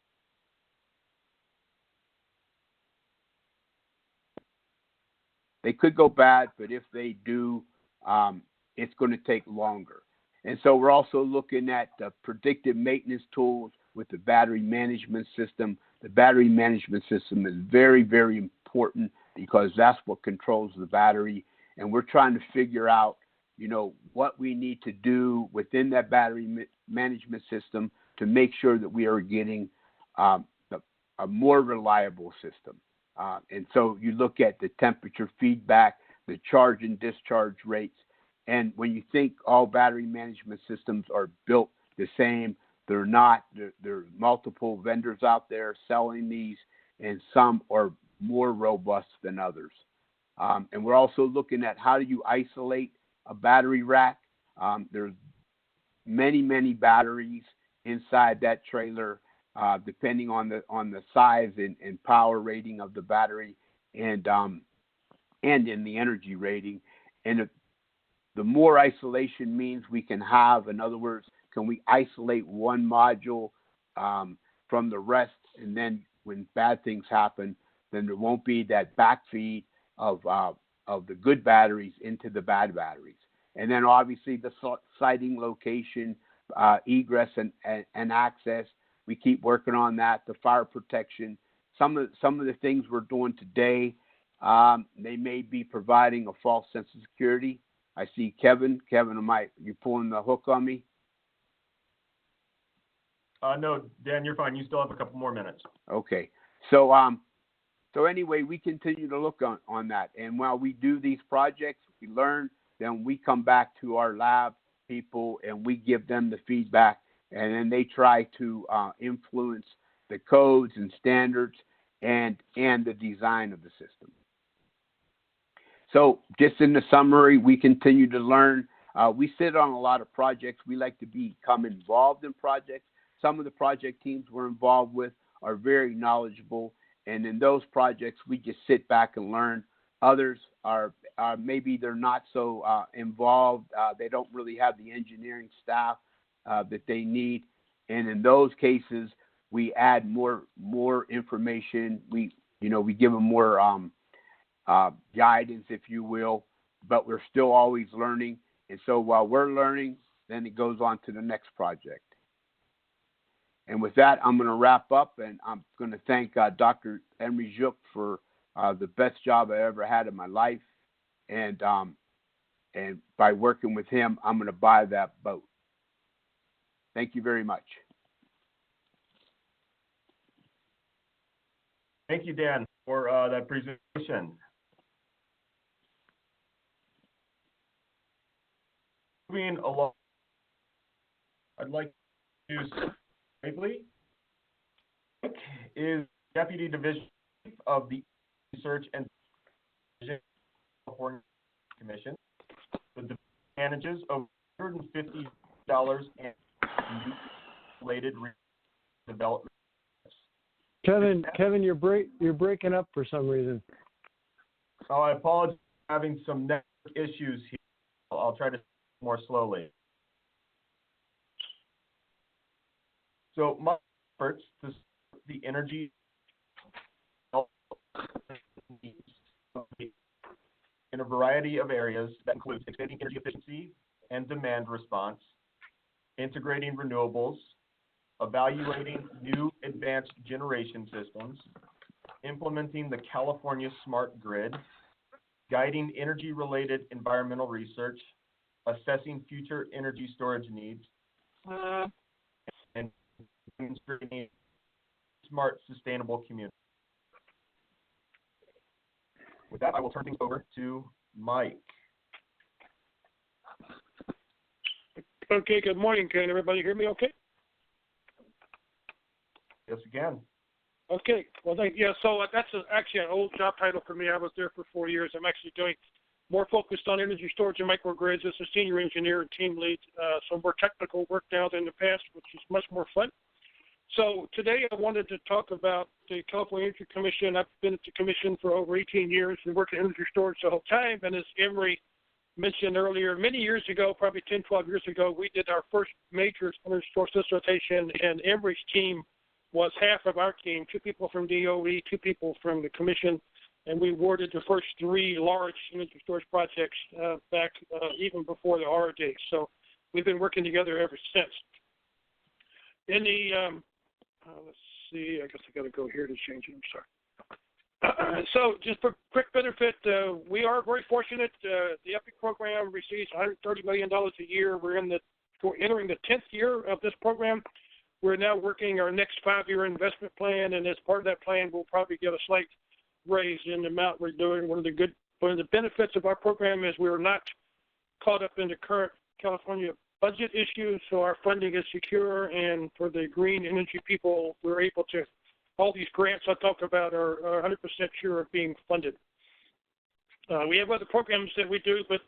Speaker 5: They could go bad, but if they do, it's going to take longer. And so we're also looking at the predictive maintenance tools with the battery management system. The battery management system is very, very important because that's what controls the battery. And we're trying to figure out, you know, what we need to do within that battery management system to make sure that we are getting a more reliable system. And so you look at the temperature feedback, the charge and discharge rates. And when you think all battery management systems are built the same, they're not. There are multiple vendors out there selling these, and some are more robust than others. And we're also looking at how do you isolate a battery rack. There's many, many batteries inside that trailer, depending on the size and power rating of the battery, and in the energy rating. And the more isolation means we can have, in other words, can we isolate one module from the rest, and then when bad things happen, then there won't be that backfeed of the good batteries into the bad batteries. And then obviously the siting location, egress and access. We keep working on that. The fire protection. Some of the things we're doing today, they may be providing a false sense of security. I see Kevin. Kevin, you pulling the hook on me?
Speaker 1: No, Dan, you're fine. You still have a couple more minutes.
Speaker 5: Okay. So anyway, we continue to look on that. And while we do these projects, we learn, then we come back to our lab people and we give them the feedback, and then they try to influence the codes and standards and the design of the system. So just in the summary, we continue to learn. We sit on a lot of projects. We like to become involved in projects. Some of the project teams we're involved with are very knowledgeable, and in those projects, we just sit back and learn. Others are maybe they're not so involved. They don't really have the engineering staff that they need, and in those cases, we add more information. We give them more guidance, if you will, but we're still always learning. And so while we're learning, then it goes on to the next project. And with that, I'm going to wrap up, and I'm going to thank Dr. Emery Juk for the best job I ever had in my life. And by working with him, I'm going to buy that boat. Thank you very much.
Speaker 1: Thank you, Dan, for that presentation. Moving along, I'd like to introduce briefly. Mike is Deputy Division Chief of the Research and California Commission. The division manages over $150 in related development.
Speaker 6: Kevin, you're breaking up for some reason.
Speaker 1: Oh, I apologize for having some network issues here. I'll try to more slowly. So my efforts to support the energy in a variety of areas that includes expanding energy efficiency and demand response, integrating renewables, evaluating new advanced generation systems, implementing the California Smart Grid, guiding energy-related environmental research, assessing future energy storage needs, and demonstrating smart, sustainable community. With that, I will turn things over to Mike.
Speaker 7: Okay, good morning. Can everybody hear me okay?
Speaker 1: Yes, again.
Speaker 7: Okay, well, so that's actually an old job title for me. I was there for 4 years. I'm actually doing more focused on energy storage and microgrids as a senior engineer and team lead, some more technical work now than in the past, which is much more fun. So today I wanted to talk about the California Energy Commission. I've been at the commission for over 18 years and worked in energy storage the whole time. And as Emery mentioned earlier, many years ago, probably 10, 12 years ago, we did our first major energy storage solicitation, and Emery's team was half of our team, 2 people from DOE, 2 people from the commission, and we awarded the first 3 large energy storage projects back even before the R days. So we've been working together ever since. In the let's see, I guess I got to go here to change it. I'm sorry. So just for quick benefit, we are very fortunate. The EPIC program receives $130 million a year. We're entering the 10th year of this program. We're now working our next 5-year investment plan, and as part of that plan, we'll probably get a slight raise in the amount we're doing. One of the benefits of our program is we're not caught up in the current California budget issues, so our funding is secure, and for the green energy people, we're able to, all these grants I talked about are 100% sure of being funded. We have other programs that we do, but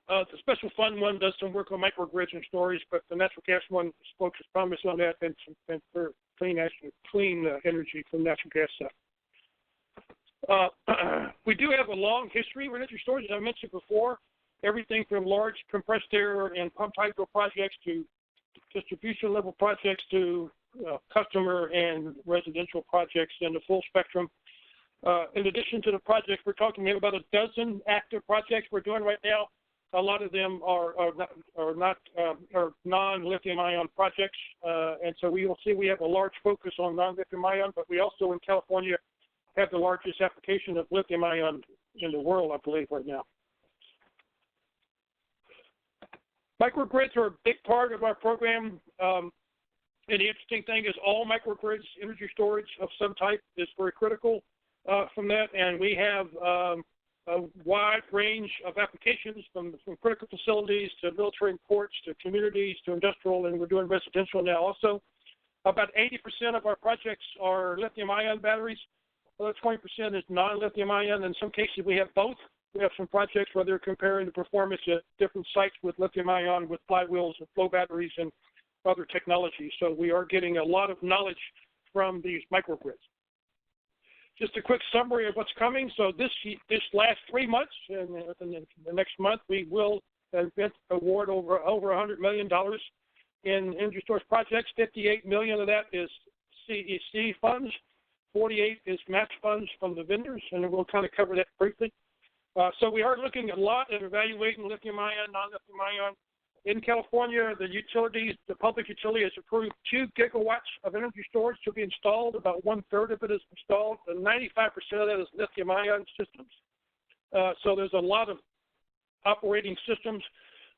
Speaker 7: the special fund one does some work on microgrids and storage, but the natural gas one focuses primarily on that and for clean energy from natural gas stuff. We do have a long history with energy storage, as I mentioned before. Everything from large compressed air and pumped hydro projects to distribution level projects to customer and residential projects in the full spectrum. In addition to the projects, we're talking about a dozen active projects we're doing right now. A lot of them are non-lithium ion projects, and so we will see we have a large focus on non-lithium ion, but we also in California have the largest application of lithium ion in the world, I believe, right now. Microgrids are a big part of our program, and the interesting thing is all microgrids, energy storage of some type is very critical from that, and we have a wide range of applications from critical facilities to military and ports to communities to industrial, and we're doing residential now also. About 80% of our projects are lithium-ion batteries. Another 20% is non-lithium ion. In some cases, we have both. We have some projects where they're comparing the performance at different sites with lithium-ion, with flywheels and flow batteries and other technologies. So we are getting a lot of knowledge from these microgrids. Just a quick summary of what's coming. So this last 3 months, and the next month, we will award over $100 million in energy storage projects. $58 million of that is CEC funds. 48 is match funds from the vendors, and we'll kind of cover that briefly. So we are looking a lot at evaluating lithium-ion, non-lithium ion. In California, the public utility has approved 2 gigawatts of energy storage to be installed. About 1/3 of it is installed, and 95% of that is lithium-ion systems. So there's a lot of operating systems.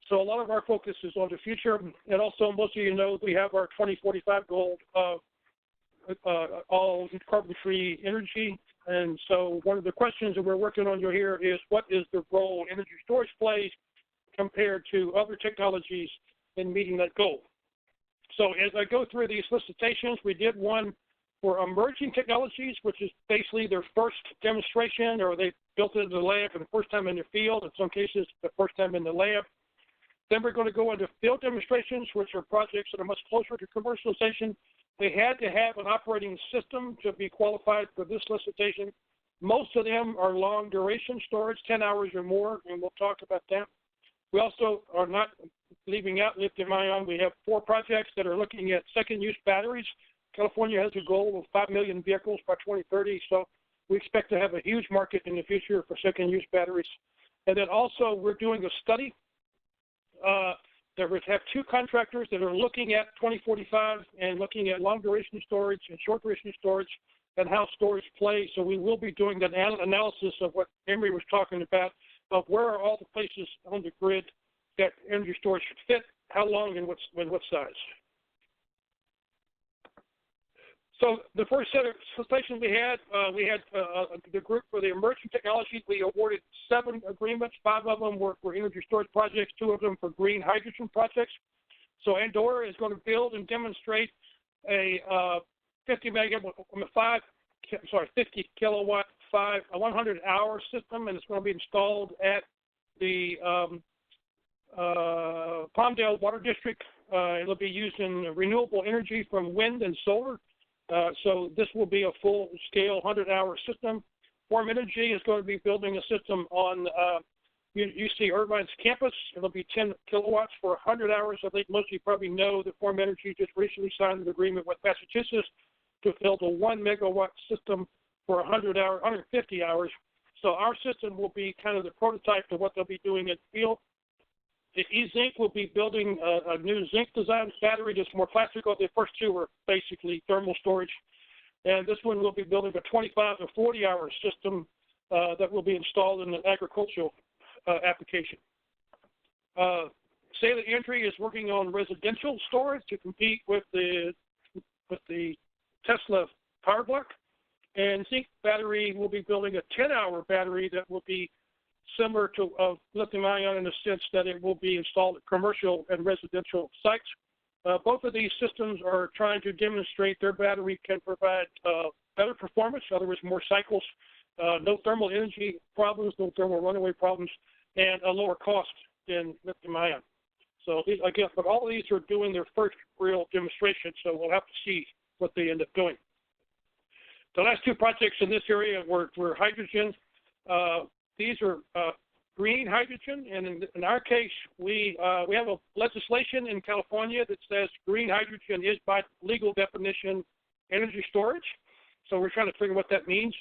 Speaker 7: So a lot of our focus is on the future. And also, most of you know, we have our 2045 goal of all carbon-free energy. And so one of the questions that we're working on here is, what is the role energy storage plays compared to other technologies in meeting that goal? So as I go through these solicitations, we did one for emerging technologies, which is basically their first demonstration, or they built it in the lab for the first time in the field, in some cases the first time in the lab. Then we're going to go into field demonstrations, which are projects that are much closer to commercialization. They had to have an operating system to be qualified for this solicitation. Most of them are long duration storage, 10 hours or more, and we'll talk about that. We also are not leaving out lithium-ion. We have 4 projects that are looking at second-use batteries. California has a goal of 5 million vehicles by 2030, so we expect to have a huge market in the future for second-use batteries. And then also we're doing a study that we have 2 contractors that are looking at 2045 and looking at long-duration storage and short-duration storage and how storage plays. So we will be doing an analysis of what Emery was talking about, of where are all the places on the grid that energy storage should fit, how long and what size. So the first set of solicitations we had the group for the emerging technologies. We awarded 7 agreements. 5 of them were for energy storage projects, 2 of them for green hydrogen projects. So Andorra is going to build and demonstrate a 50 kilowatt, 100-hour system, and it's going to be installed at the Palmdale Water District. It'll be using renewable energy from wind and solar. So this will be a full-scale 100-hour system. Form Energy is going to be building a system on UC Irvine's campus. It'll be 10 kilowatts for 100 hours. I think most of you probably know that Form Energy just recently signed an agreement with Massachusetts to build a 1 megawatt system for 150 hours. So our system will be kind of the prototype of what they'll be doing in the field. The E-Zinc will be building a new zinc design battery that's more practical. The first 2 were basically thermal storage. And this one will be building a 25 to 40-hour system that will be installed in an agricultural application. Sailor Entry is working on residential storage to compete with the Tesla power block. And Zinc Battery will be building a 10-hour battery that will be similar to lithium-ion in the sense that it will be installed at commercial and residential sites. Both of these systems are trying to demonstrate their battery can provide better performance, in other words, more cycles, no thermal energy problems, no thermal runaway problems, and a lower cost than lithium-ion. So again, but all of these are doing their first real demonstration, so we'll have to see what they end up doing. The last 2 projects in this area were hydrogen. These are green hydrogen, and in our case, we have a legislation in California that says green hydrogen is, by legal definition, energy storage. So we're trying to figure what that means.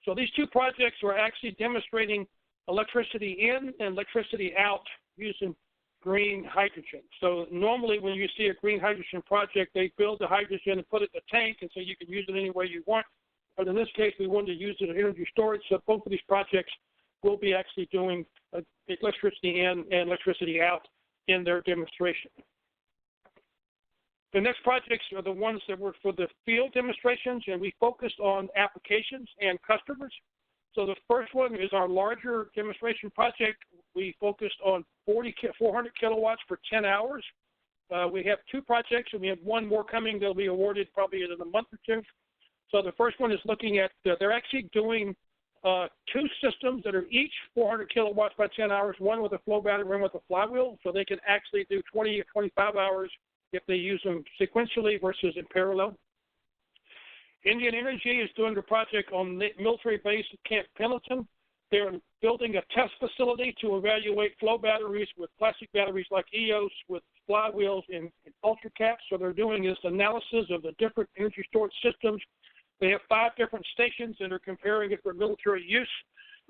Speaker 7: So these 2 projects are actually demonstrating electricity in and electricity out using green hydrogen. So normally when you see a green hydrogen project, they build the hydrogen and put it in a tank and say you can use it any way you want. But in this case, we wanted to use it in energy storage. So both of these projects will be actually doing electricity in and electricity out in their demonstration. The next projects are the ones that were for the field demonstrations, and we focused on applications and customers. So the first one is our larger demonstration project. We focused on 400 kilowatts for 10 hours. We have 2 projects, and we have 1 more coming that'll be awarded probably in a month or 2. So the first one is looking at, they're actually doing 2 systems that are each 400 kilowatts by 10 hours, one with a flow battery, one with a flywheel, so they can actually do 20 or 25 hours if they use them sequentially versus in parallel. Indian Energy is doing a project on the military base at Camp Pendleton. They're building a test facility to evaluate flow batteries with plastic batteries like EOS with flywheels and ultra caps. So they're doing this analysis of the different energy storage systems. They have 5 different stations and they're comparing it for military use.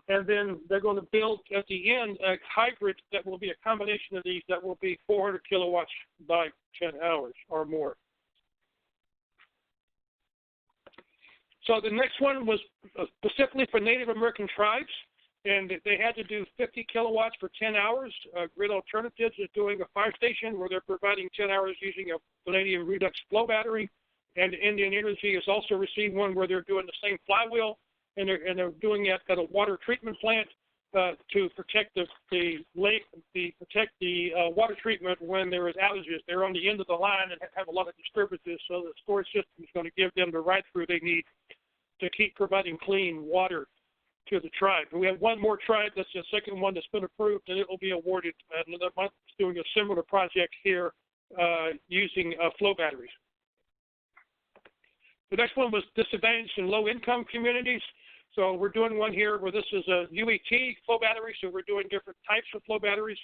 Speaker 7: And then they're going to build at the end a hybrid that will be a combination of these that will be 400 kilowatts by 10 hours or more. So the next one was specifically for Native American tribes, and they had to do 50 kilowatts for 10 hours. Grid Alternatives is doing a fire station where they're providing 10 hours using a vanadium redox flow battery, and Indian Energy has also received one where they're doing the same flywheel, and they're doing it at a water treatment plant to protect the lake, protect the water treatment when there is outages. They're on the end of the line and have a lot of disturbances, so the storage system is going to give them the ride-through they need to keep providing clean water to the tribe. And we have 1 more tribe, that's the second one that's been approved, and it will be awarded another month. It's doing a similar project here using flow batteries. The next one was disadvantaged and low-income communities. So we're doing one here where this is a UET flow battery, so we're doing different types of flow batteries.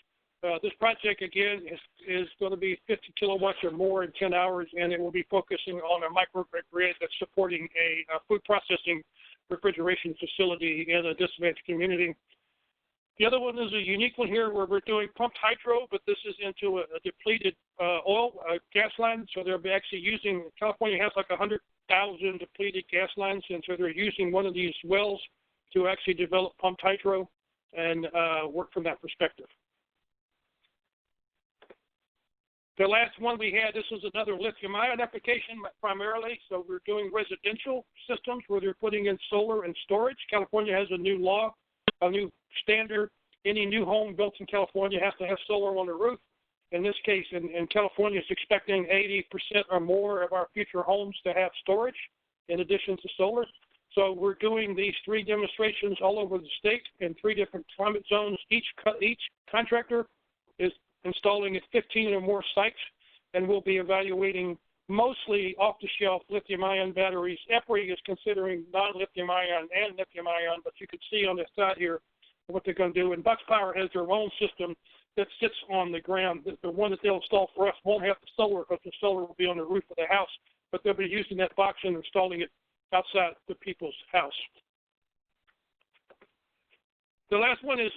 Speaker 7: This project, again, is going to be 50 kilowatts or more in 10 hours, and it will be focusing on a microgrid that's supporting a food processing refrigeration facility in a disadvantaged community. The other one is a unique one here where we're doing pumped hydro, but this is into a depleted gas line. So they'll be actually using, California has like 100,000 depleted gas lines, and so they're using one of these wells to actually develop pumped hydro and work from that perspective. The last one we had, this was another lithium-ion application primarily. So we're doing residential systems where they're putting in solar and storage. California has a new law, a new standard. Any new home built in California has to have solar on the roof. In this case, in California, it's expecting 80% or more of our future homes to have storage in addition to solar. So we're doing these 3 demonstrations all over the state in 3 different climate zones. Each contractor is installing at 15 or more sites, and we'll be evaluating mostly off-the-shelf lithium-ion batteries. EPRI is considering non-lithium-ion and lithium-ion, but you can see on the side here what they're going to do. And Bucks Power has their own system that sits on the ground. The one that they'll install for us won't have the solar because the solar will be on the roof of the house, but they'll be using that box and installing it outside the people's house. The last one is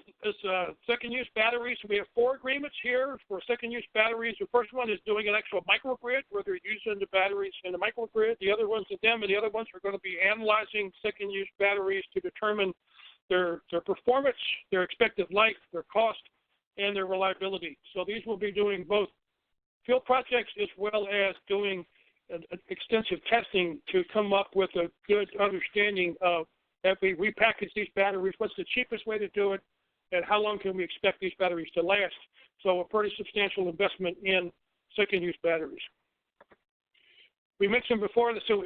Speaker 7: second-use batteries. We have 4 agreements here for second-use batteries. The first one is doing an actual microgrid where they're using the batteries in the microgrid. The other ones are them, and the other ones are going to be analyzing second-use batteries to determine their performance, their expected life, their cost, and their reliability. So these will be doing both field projects as well as doing extensive testing to come up with a good understanding of, if we repackage these batteries, what's the cheapest way to do it, and how long can we expect these batteries to last? So a pretty substantial investment in second-use batteries. We mentioned before, so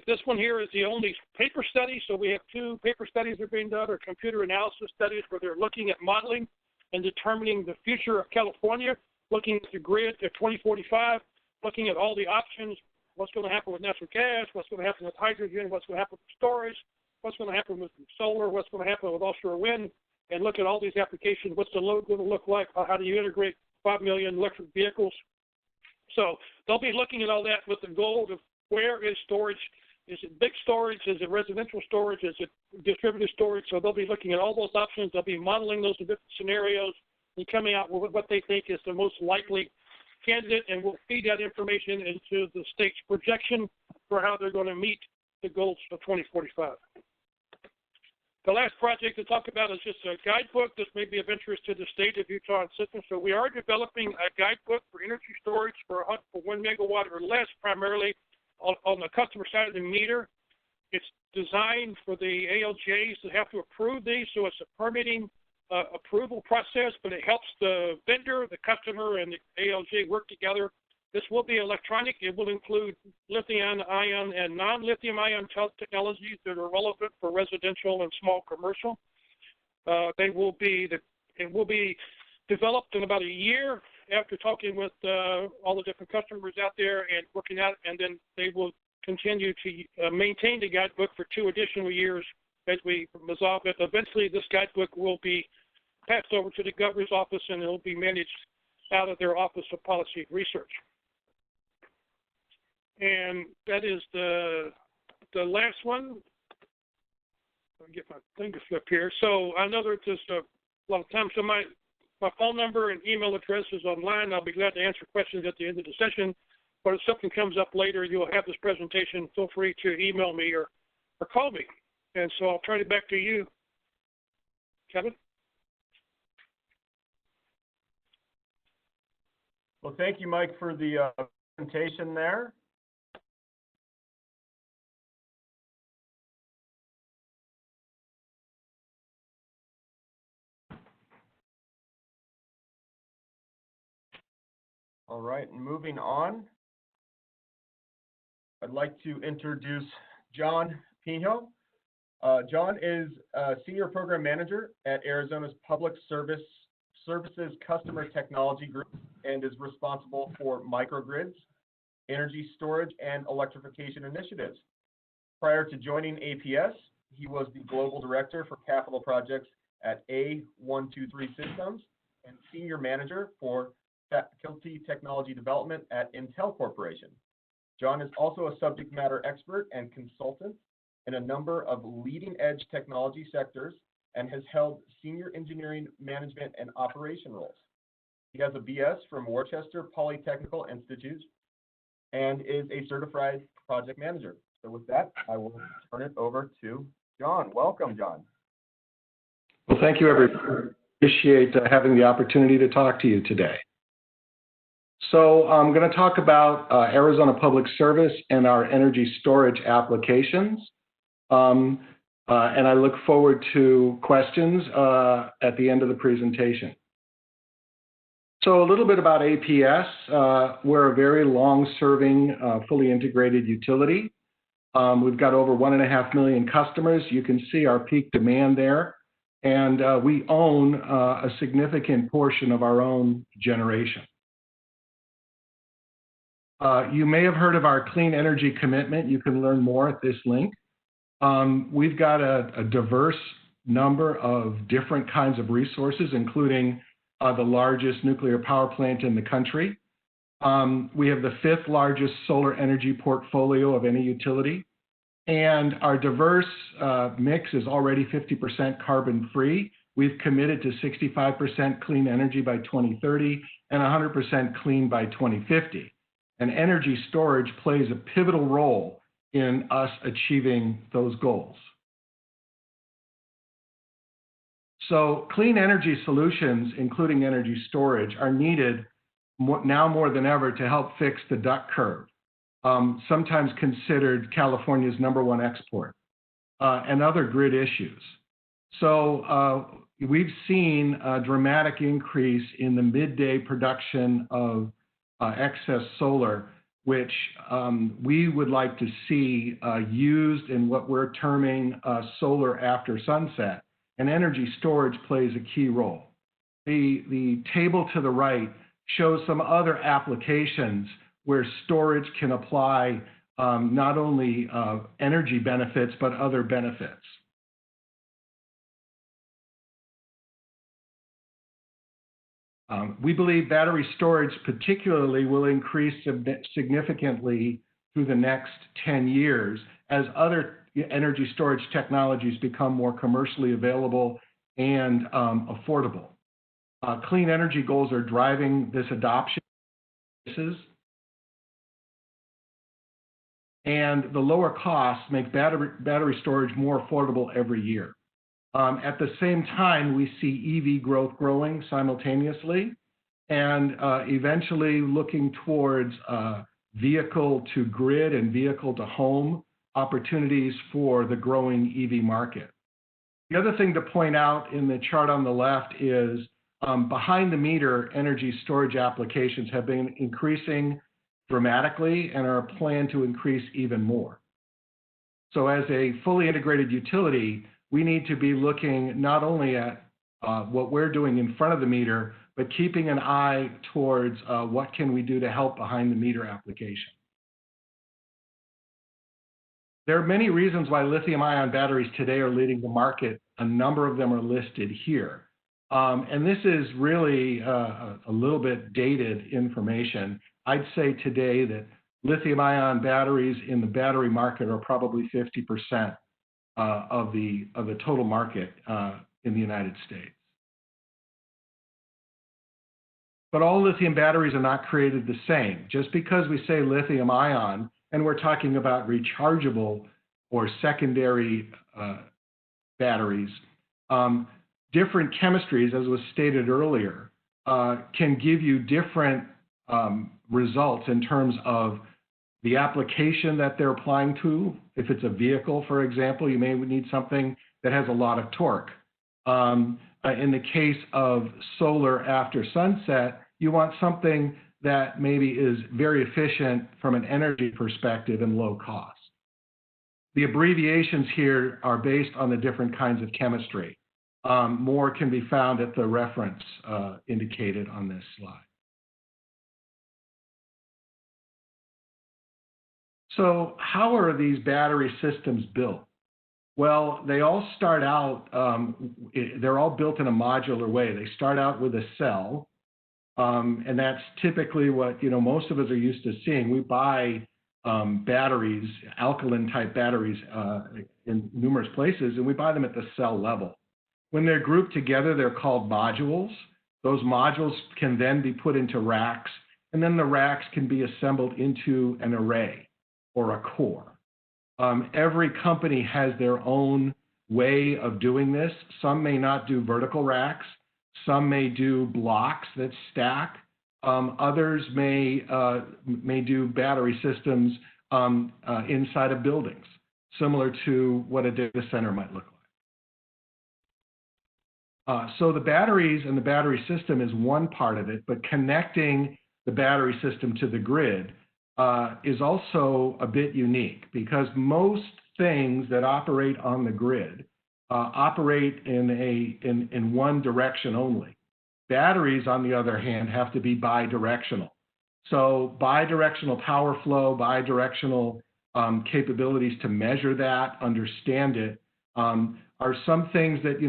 Speaker 7: this one here is the only paper study. So we have 2 paper studies that are being done, or computer analysis studies, where they're looking at modeling and determining the future of California, looking at the grid at 2045, looking at all the options, what's going to happen with natural gas, what's going to happen with hydrogen, what's going to happen with storage, what's going to happen with solar, what's going to happen with offshore wind, and look at all these applications. What's the load going to look like? How do you integrate 5 million electric vehicles? So they'll be looking at all that with the goal of where is storage? Is it big storage? Is it residential storage? Is it distributed storage? So they'll be looking at all those options. They'll be modeling those different scenarios and coming out with what they think is the most likely candidate, and we'll feed that information into the state's projection for how they're going to meet the goals of 2045. The last project to talk about is just a guidebook. This may be of interest to the state of Utah and system. So we are developing a guidebook for energy storage for 1 megawatt or less, primarily on the customer side of the meter. It's designed for the ALJs to have to approve these, so it's a permitting approval process, but it helps the vendor, the customer, and the ALJ work together. This will be electronic. It will include lithium-ion and non-lithium-ion technologies that are relevant for residential and small commercial. It will be developed in about a year after talking with all the different customers out there and working out, and then they will continue to maintain the guidebook for 2 additional years as we resolve it. Eventually, this guidebook will be passed over to the governor's office, and it will be managed out of their Office of Policy Research. And that is the last one. Let me get my thing to flip here. So I know there's just a lot of time. So my phone number and email address is online. I'll be glad to answer questions at the end of the session. But if something comes up later, you'll have this presentation. Feel free to email me or call me. And so I'll turn it back to you, Kevin.
Speaker 1: Well, thank you, Mike, for the presentation there. All right, and moving on, I'd like to introduce John Pinho. John is a Senior Program Manager at Arizona's Public Services Customer Technology Group and is responsible for microgrids. energy storage, and electrification initiatives. Prior to joining APS, he was the Global Director for Capital Projects at A123 Systems and Senior Manager for Faculty Technology Development at Intel Corporation. John is also a subject matter expert and consultant in a number of leading-edge technology sectors and has held senior engineering management and operation roles. He has a BS from Worcester Polytechnical Institute and is a certified project manager. So with that, I will turn it over to John. Welcome, John.
Speaker 8: Well, thank you, everyone. Appreciate having the opportunity to talk to you today. So I'm going to talk about Arizona Public Service and our energy storage applications. And I look forward to questions at the end of the presentation. So a little bit about APS. We're a very long-serving, fully integrated utility. We've got over 1.5 million customers. You can see our peak demand there. And we own a significant portion of our own generation. You may have heard of our clean energy commitment. You can learn more at this link. We've got a diverse number of different kinds of resources, including the largest nuclear power plant in the country. We have the 5th largest solar energy portfolio of any utility. And our diverse mix is already 50% carbon free. We've committed to 65% clean energy by 2030 and 100% clean by 2050. And energy storage plays a pivotal role in us achieving those goals. So clean energy solutions, including energy storage, are needed now more than ever to help fix the duck curve, sometimes considered California's #1 export, and other grid issues. So we've seen a dramatic increase in the midday production of excess solar, which we would like to see used in what we're terming solar after sunset, and energy storage plays a key role. The table to the right shows some other applications where storage can apply not only energy benefits, but other benefits. We believe battery storage particularly will increase significantly through the next 10 years as other energy storage technologies become more commercially available and affordable. Clean energy goals are driving this adoption. And the lower costs make battery storage more affordable every year. At the same time, we see EV growth growing simultaneously and eventually looking towards vehicle to grid and vehicle to home opportunities for the growing EV market. The other thing to point out in the chart on the left is behind the meter energy storage applications have been increasing dramatically and are planned to increase even more. So as a fully integrated utility, we need to be looking not only at what we're doing in front of the meter, but keeping an eye towards what can we do to help behind the meter application. There are many reasons why lithium-ion batteries today are leading the market. A number of them are listed here. And this is really a little bit dated information. I'd say today that lithium-ion batteries in the battery market are probably 50% of the total market in the United States. But all lithium batteries are not created the same. Just because we say lithium-ion, and we're talking about rechargeable or secondary batteries, different chemistries, as was stated earlier, can give you different results in terms of the application that they're applying to. If it's a vehicle, for example, you may need something that has a lot of torque. In the case of solar after sunset, you want something that maybe is very efficient from an energy perspective and low cost. The abbreviations here are based on the different kinds of chemistry. More can be found at the reference indicated on this slide. So how are these battery systems built? Well, they all start out, they're all built in a modular way. They start out with a cell, and that's typically what, most of us are used to seeing. We buy batteries, alkaline type batteries in numerous places, and we buy them at the cell level. When they're grouped together, they're called modules. Those modules can then be put into racks, and then the racks can be assembled into an array or a core. Every company has their own way of doing this. Some may not do vertical racks. Some may do blocks that stack. Others may do battery systems inside of buildings, similar to what a data center might look like. So the batteries and the battery system is one part of it, but connecting the battery system to the grid is also a bit unique, because most things that operate on the grid operate in one direction only. Batteries, on the other hand, have to be bidirectional. So bidirectional power flow, bidirectional capabilities to measure that, understand it, are some things that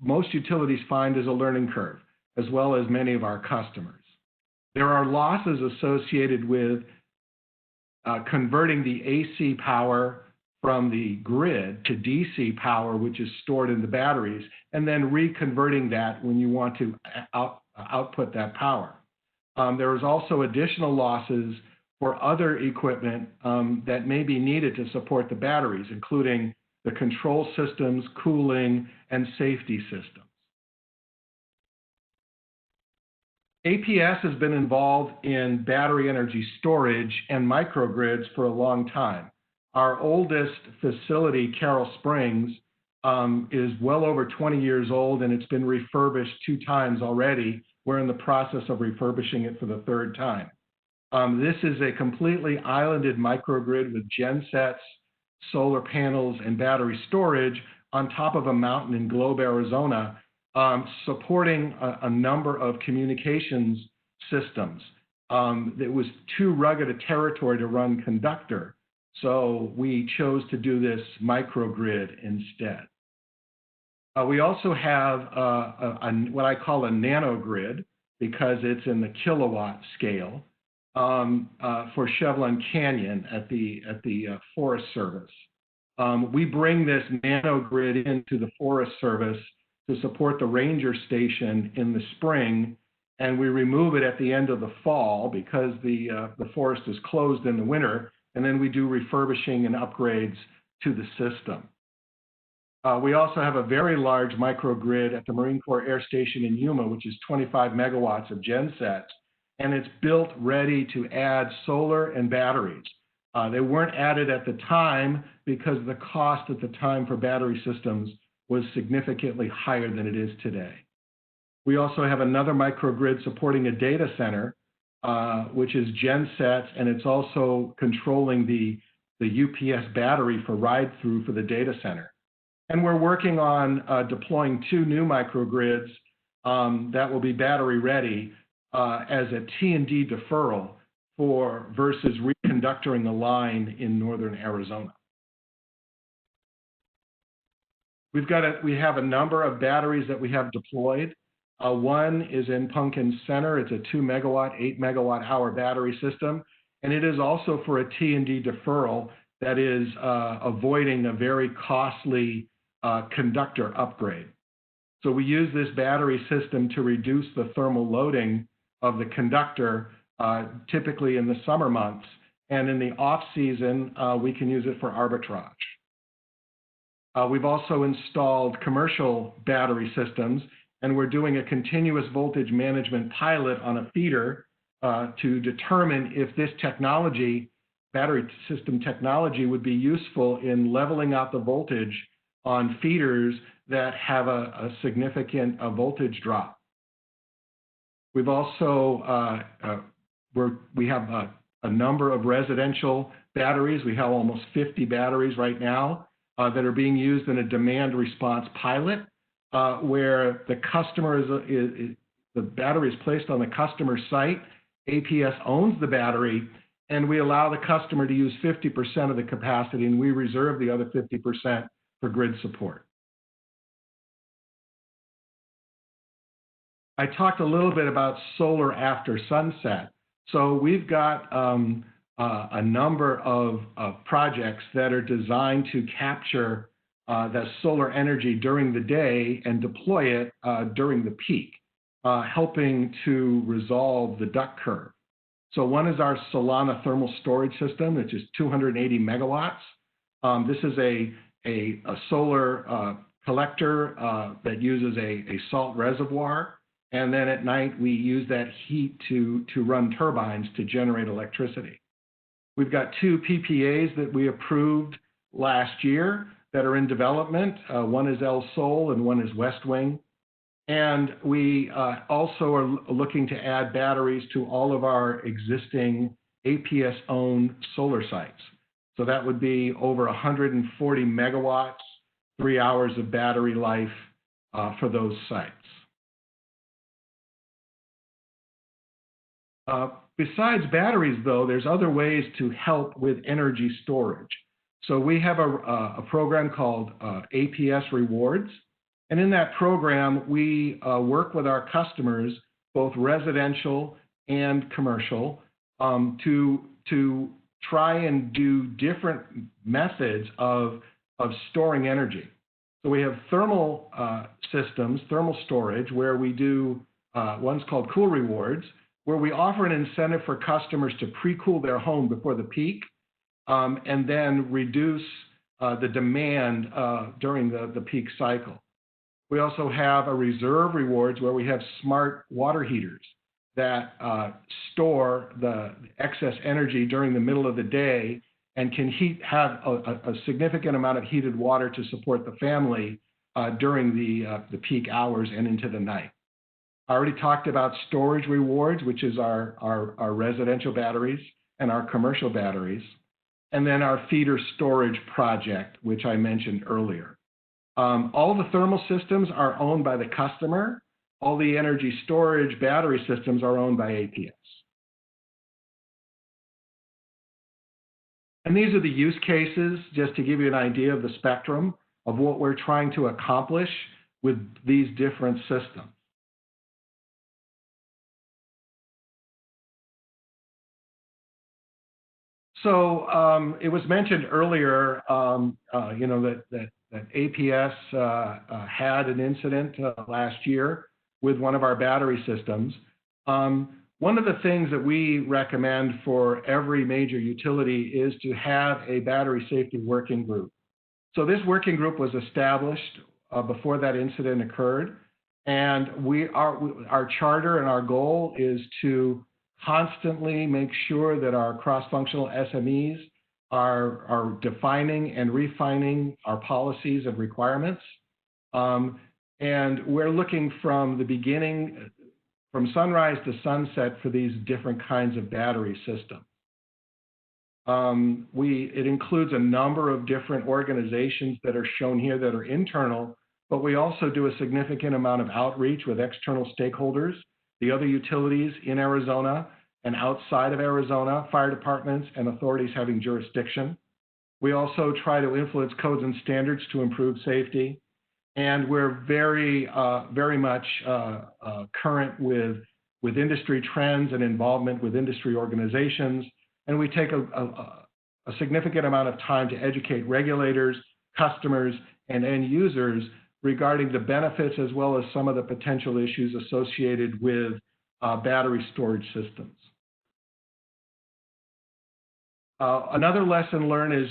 Speaker 8: most utilities find as a learning curve, as well as many of our customers. There are losses associated with converting the AC power from the grid to DC power, which is stored in the batteries, and then reconverting that when you want to output that power. There is also additional losses for other equipment that may be needed to support the batteries, including the control systems, cooling, and safety systems. APS has been involved in battery energy storage and microgrids for a long time. Our oldest facility, Carroll Springs, is well over 20 years old, and it's been refurbished 2 times already. We're in the process of refurbishing it for the 3rd time. This is a completely islanded microgrid with gensets, solar panels, and battery storage on top of a mountain in Globe, Arizona, supporting a number of communications systems. It was too rugged a territory to run conductor, so we chose to do this microgrid instead. We also have what I call a nanogrid, because it's in the kilowatt scale, for Chevelon Canyon at the Forest Service. We bring this nanogrid into the Forest Service to support the ranger station in the spring, and we remove it at the end of the fall because the forest is closed in the winter, and then we do refurbishing and upgrades to the system. We also have a very large microgrid at the Marine Corps Air Station in Yuma, which is 25 megawatts of gensets, and it's built ready to add solar and batteries. They weren't added at the time because the cost at the time for battery systems was significantly higher than it is today. We also have another microgrid supporting a data center, which is gensets, and it's also controlling the UPS battery for ride-through for the data center. And we're working on deploying 2 new microgrids that will be battery ready as a T&D deferral versus reconductoring the line in northern Arizona. We have a number of batteries that we have deployed. One is in Pumpkin Center. It's a 2 megawatt, 8 megawatt hour battery system. And it is also for a T&D deferral that is avoiding a very costly conductor upgrade. So we use this battery system to reduce the thermal loading of the conductor, typically in the summer months. And in the off season, we can use it for arbitrage. We've also installed commercial battery systems, and we're doing a continuous voltage management pilot on a feeder to determine if this technology, battery system technology, would be useful in leveling out the voltage on feeders that have a significant voltage drop. We've also, we have a number of residential batteries. We have almost 50 batteries right now that are being used in a demand response pilot where the customer the battery is placed on the customer site. APS owns the battery, and we allow the customer to use 50% of the capacity, and we reserve the other 50% for grid support. I talked a little bit about solar after sunset. So we've got a number of projects that are designed to capture the solar energy during the day and deploy it during the peak, helping to resolve the duck curve. So one is our Solana thermal storage system, which is 280 megawatts. This is a solar collector that uses a salt reservoir. And then at night, we use that heat to run turbines to generate electricity. We've got 2 PPAs that we approved last year that are in development. One is El Sol and one is West Wing. And we also are looking to add batteries to all of our existing APS-owned solar sites. So that would be over 140 megawatts, 3 hours of battery life for those sites. Besides batteries, though, there's other ways to help with energy storage. So we have a program called APS Rewards. And in that program, we work with our customers, both residential and commercial, to try and do different methods of storing energy. So we have thermal systems, thermal storage, where we do, one's called Cool Rewards, where we offer an incentive for customers to pre-cool their home before the peak, and then reduce the demand during the peak cycle. We also have a Reserve Rewards where we have smart water heaters that store the excess energy during the middle of the day and can have a significant amount of heated water to support the family during the peak hours and into the night. I already talked about Storage Rewards, which is our residential batteries and our commercial batteries, and then our feeder storage project, which I mentioned earlier. All the thermal systems are owned by the customer. All the energy storage battery systems are owned by APS. And these are the use cases, just to give you an idea of the spectrum of what we're trying to accomplish with these different systems. So it was mentioned earlier, that APS had an incident last year with one of our battery systems. One of the things that we recommend for every major utility is to have a battery safety working group. So this working group was established before that incident occurred, and our charter and our goal is to constantly make sure that our cross-functional SMEs are defining and refining our policies and requirements. And we're looking from the beginning, from sunrise to sunset, for these different kinds of battery systems. It includes a number of different organizations that are shown here that are internal, but we also do a significant amount of outreach with external stakeholders, the other utilities in Arizona and outside of Arizona, fire departments and authorities having jurisdiction. We also try to influence codes and standards to improve safety. And we're very much current with industry trends and involvement with industry organizations. And we take a significant amount of time to educate regulators, customers, and end users regarding the benefits as well as some of the potential issues associated with battery storage systems. Another lesson learned is,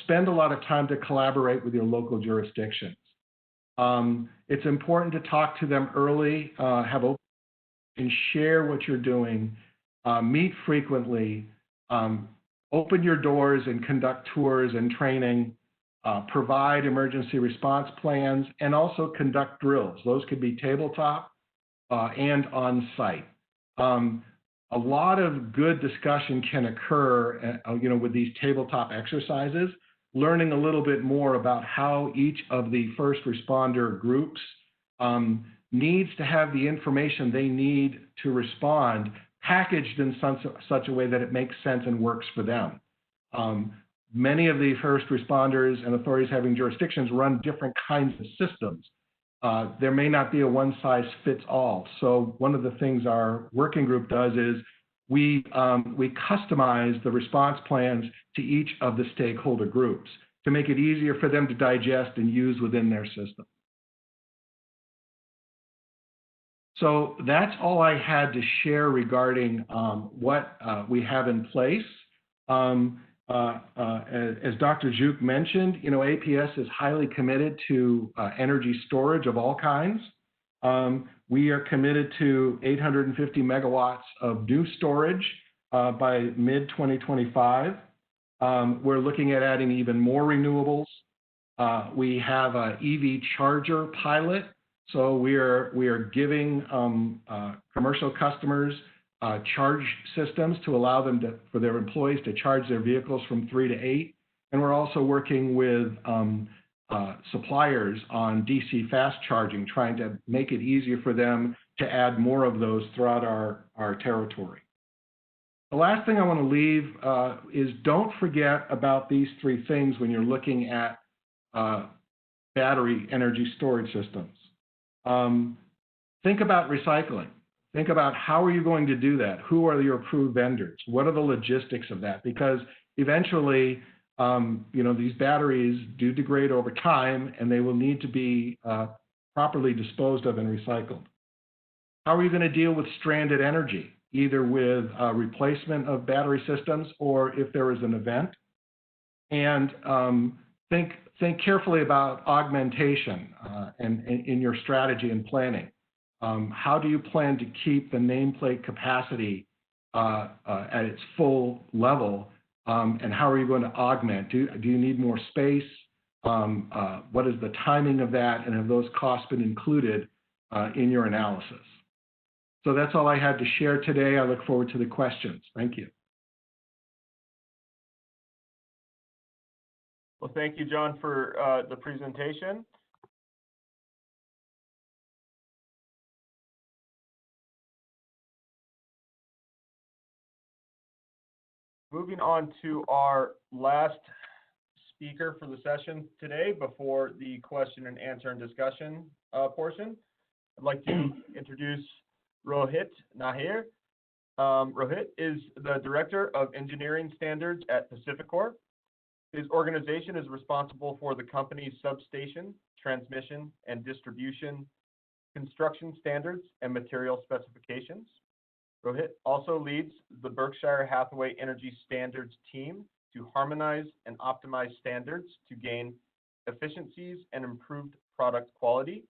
Speaker 8: spend a lot of time to collaborate with your local jurisdictions. It's important to talk to them early, have open and share what you're doing, meet frequently, open your doors and conduct tours and training, provide emergency response plans, and also conduct drills. Those could be tabletop and on-site. A lot of good discussion can occur, with these tabletop exercises, learning a little bit more about how each of the first responder groups needs to have the information they need to respond packaged in such a way that it makes sense and works for them. Many of the first responders and authorities having jurisdictions run different kinds of systems. There may not be a one-size-fits-all. So one of the things our working group does is we customize the response plans to each of the stakeholder groups to make it easier for them to digest and use within their system. So that's all I had to share regarding what we have in place. As Dr. Zhuk mentioned, APS is highly committed to energy storage of all kinds. We are committed to 850 megawatts of new storage by mid-2025. We're looking at adding even more renewables. We have an EV charger pilot. So we are giving commercial customers charge systems to allow them for their employees to charge their vehicles from 3 to 8. And we're also working with suppliers on DC fast charging, trying to make it easier for them to add more of those throughout our territory. The last thing I want to leave is don't forget about these 3 things when you're looking at battery energy storage systems. Think about recycling. Think about how are you going to do that? Who are your approved vendors? What are the logistics of that? Because eventually, these batteries do degrade over time, and they will need to be properly disposed of and recycled. How are you going to deal with stranded energy, either with replacement of battery systems or if there is an event? And think carefully about augmentation and in your strategy and planning. How do you plan to keep the nameplate capacity at its full level? And how are you going to augment? Do you need more space? What is the timing of that? And have those costs been included in your analysis? So that's all I had to share today. I look forward to the questions. Thank you.
Speaker 1: Well, thank you, John, for the presentation. Moving on to our last speaker for the session today before the question and answer and discussion portion, I'd like to introduce Rohit Nair. Rohit is the Director of Engineering Standards at PacifiCorp. His organization is responsible for the company's substation, transmission, and distribution, construction standards, and material specifications. Rohit also leads the Berkshire Hathaway Energy Standards team to harmonize and optimize standards to gain efficiencies and improved product quality.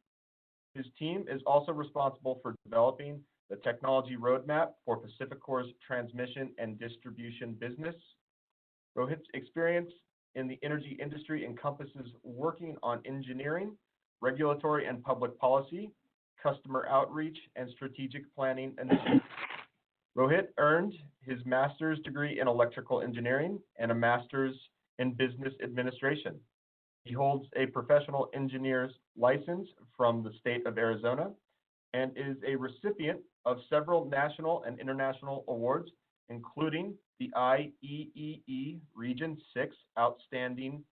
Speaker 1: His team is also responsible for developing the technology roadmap for PacifiCorp's transmission and distribution business. Rohit's experience in the energy industry encompasses working on engineering, regulatory and public policy, customer outreach, and strategic planning initiatives. Rohit earned his master's degree in electrical engineering and a master's in business administration. He holds a professional engineer's license from the state of Arizona and is a recipient of several national and international awards, including the IEEE Region 6 Outstanding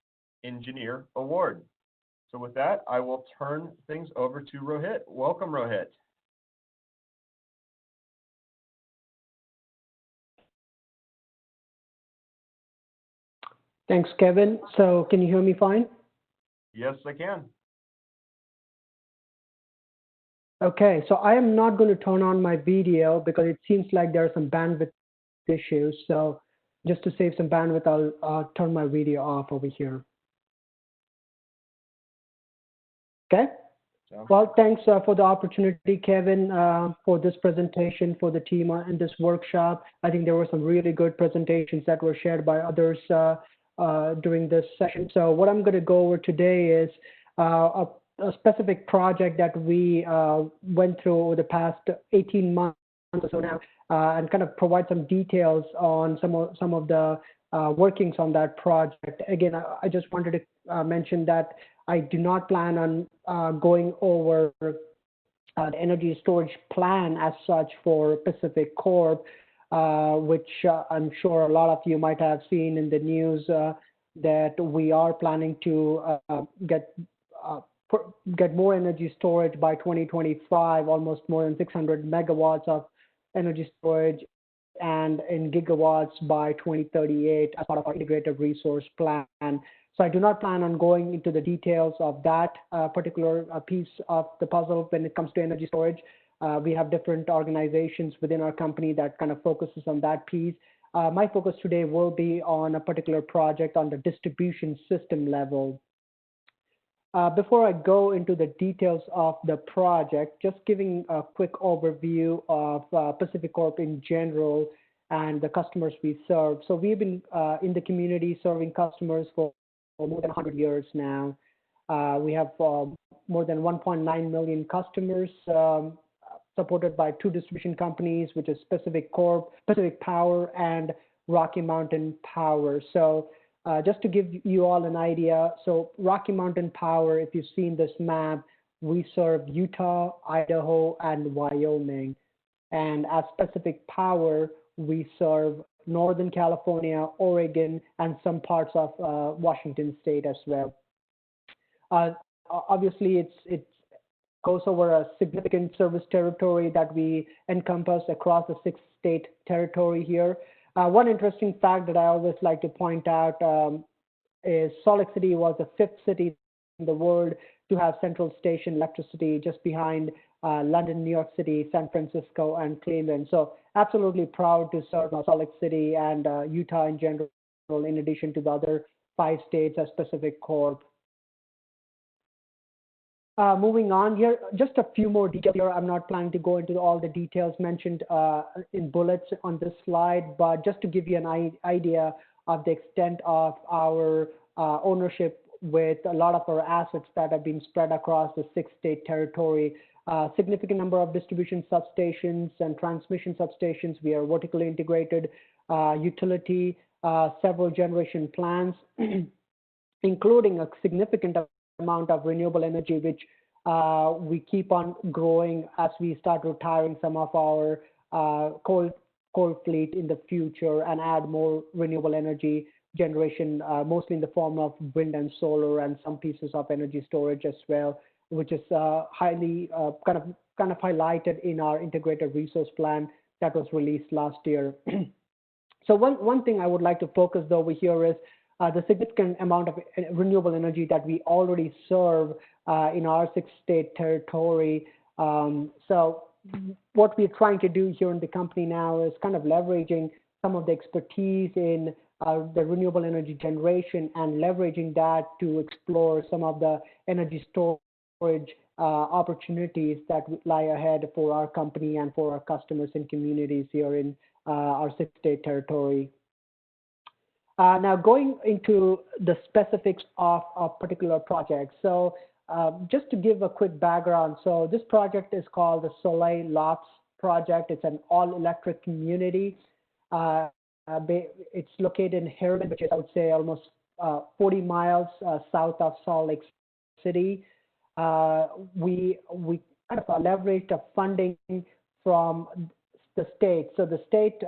Speaker 1: Engineer Award. So with that, I will turn things over to Rohit. Welcome, Rohit.
Speaker 9: Thanks, Kevin. So can you hear me fine?
Speaker 1: Yes, I can.
Speaker 9: Okay, so I am not going to turn on my video because it seems like there are some bandwidth issues. So just to save some bandwidth, I'll turn my video off over here. Okay. Well, thanks for the opportunity, Kevin, for this presentation, for the team in this workshop. I think there were some really good presentations that were shared by others during this session. So what I'm going to go over today is a specific project that we went through over the past 18 months or so now, and kind of provide some details on some of the workings on that project. Again, I just wanted to mention that I do not plan on going over the energy storage plan as such for PacifiCorp, which I'm sure a lot of you might have seen in the news that we are planning to get more energy storage by 2025, almost more than 600 megawatts of energy storage, and in gigawatts by 2038 as part of our integrated resource plan. So I do not plan on going into the details of that particular piece of the puzzle when it comes to energy storage. We have different organizations within our company that kind of focuses on that piece. My focus today will be on a particular project on the distribution system level. Before I go into the details of the project, just giving a quick overview of PacifiCorp in general and the customers we serve. So we've been in the community serving customers for more than 100 years now. We have more than 1.9 million customers supported by 2 distribution companies, which is PacifiCorp, Pacific Power, and Rocky Mountain Power. So just to give you all an idea, so Rocky Mountain Power, if you've seen this map, we serve Utah, Idaho, and Wyoming. And as Pacific Power, we serve Northern California, Oregon, and some parts of Washington State as well. Obviously, it goes over a significant service territory that we encompass across the 6-state territory here. One interesting fact that I always like to point out is Salt Lake City was the 5th city in the world to have central station electricity, just behind London, New York City, San Francisco, and Cleveland. So absolutely proud to serve Salt Lake City and Utah in general, in addition to the other 5 states as PacifiCorp. Moving on here, just a few more details here. I'm not planning to go into all the details mentioned in bullets on this slide, but just to give you an idea of the extent of our ownership with a lot of our assets that have been spread across the 6-state territory. Significant number of distribution substations and transmission substations. We are vertically integrated utility, several generation plants, including a significant amount of renewable energy, which we keep on growing as we start retiring some of our coal fleet in the future and add more renewable energy generation, mostly in the form of wind and solar and some pieces of energy storage as well, which is highly kind of highlighted in our integrated resource plan that was released last year. So one thing I would like to focus though over here is the significant amount of renewable energy that we already serve in our 6-state territory. So what we're trying to do here in the company now is kind of leveraging some of the expertise in the renewable energy generation and leveraging that to explore some of the energy storage opportunities that lie ahead for our company and for our customers and communities here in our 6-state territory. Now going into the specifics of a particular project. So just to give a quick background, so this project is called the Soleil Lofts project. It's an all-electric community. It's located in Herman, which is, I would say, almost 40 miles south of Salt Lake City. We kind of leveraged a funding from the state. So the state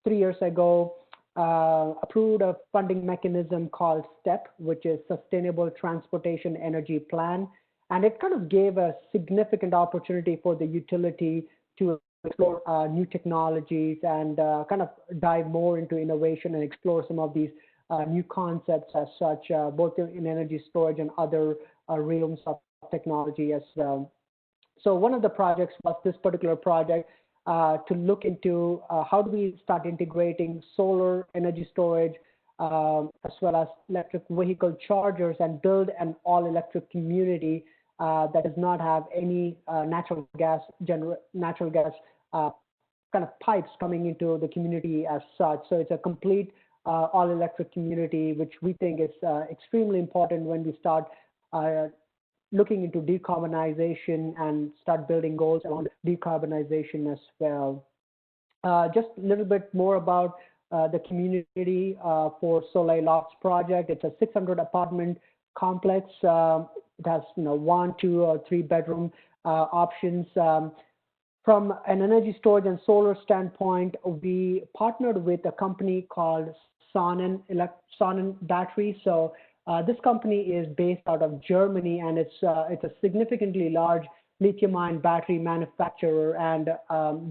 Speaker 9: 3 years ago approved a funding mechanism called STEP, which is Sustainable Transportation Energy Plan. And it kind of gave a significant opportunity for the utility to explore new technologies and kind of dive more into innovation and explore some of these new concepts as such, both in energy storage and other realms of technology as well. So one of the projects was this particular project to look into how do we start integrating solar energy storage as well as electric vehicle chargers and build an all-electric community that does not have any natural gas kind of pipes coming into the community as such. So it's a complete all-electric community, which we think is extremely important when we start looking into decarbonization and start building goals around decarbonization as well. Just a little bit more about the community for Soleil Lofts project. It's a 600 apartment complex. It has 1, 2, or 3 bedroom options. From an energy storage and solar standpoint, we partnered with a company called Sonnen Battery. So this company is based out of Germany, and it's a significantly large lithium-ion battery manufacturer and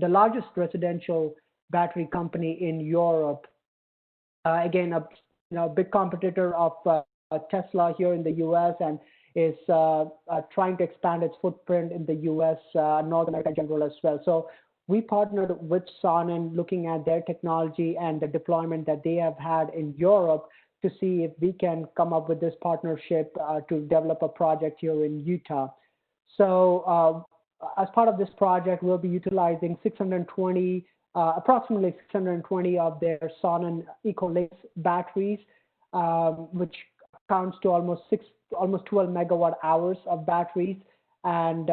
Speaker 9: the largest residential battery company in Europe. Again, a big competitor of Tesla here in the U.S. and is trying to expand its footprint in the U.S., North America in general as well. So we partnered with Sonnen, looking at their technology and the deployment that they have had in Europe to see if we can come up with this partnership to develop a project here in Utah. So as part of this project, we'll be utilizing approximately 620 of their Sonnen EcoLinks batteries, which counts to almost 12 megawatt hours of batteries. And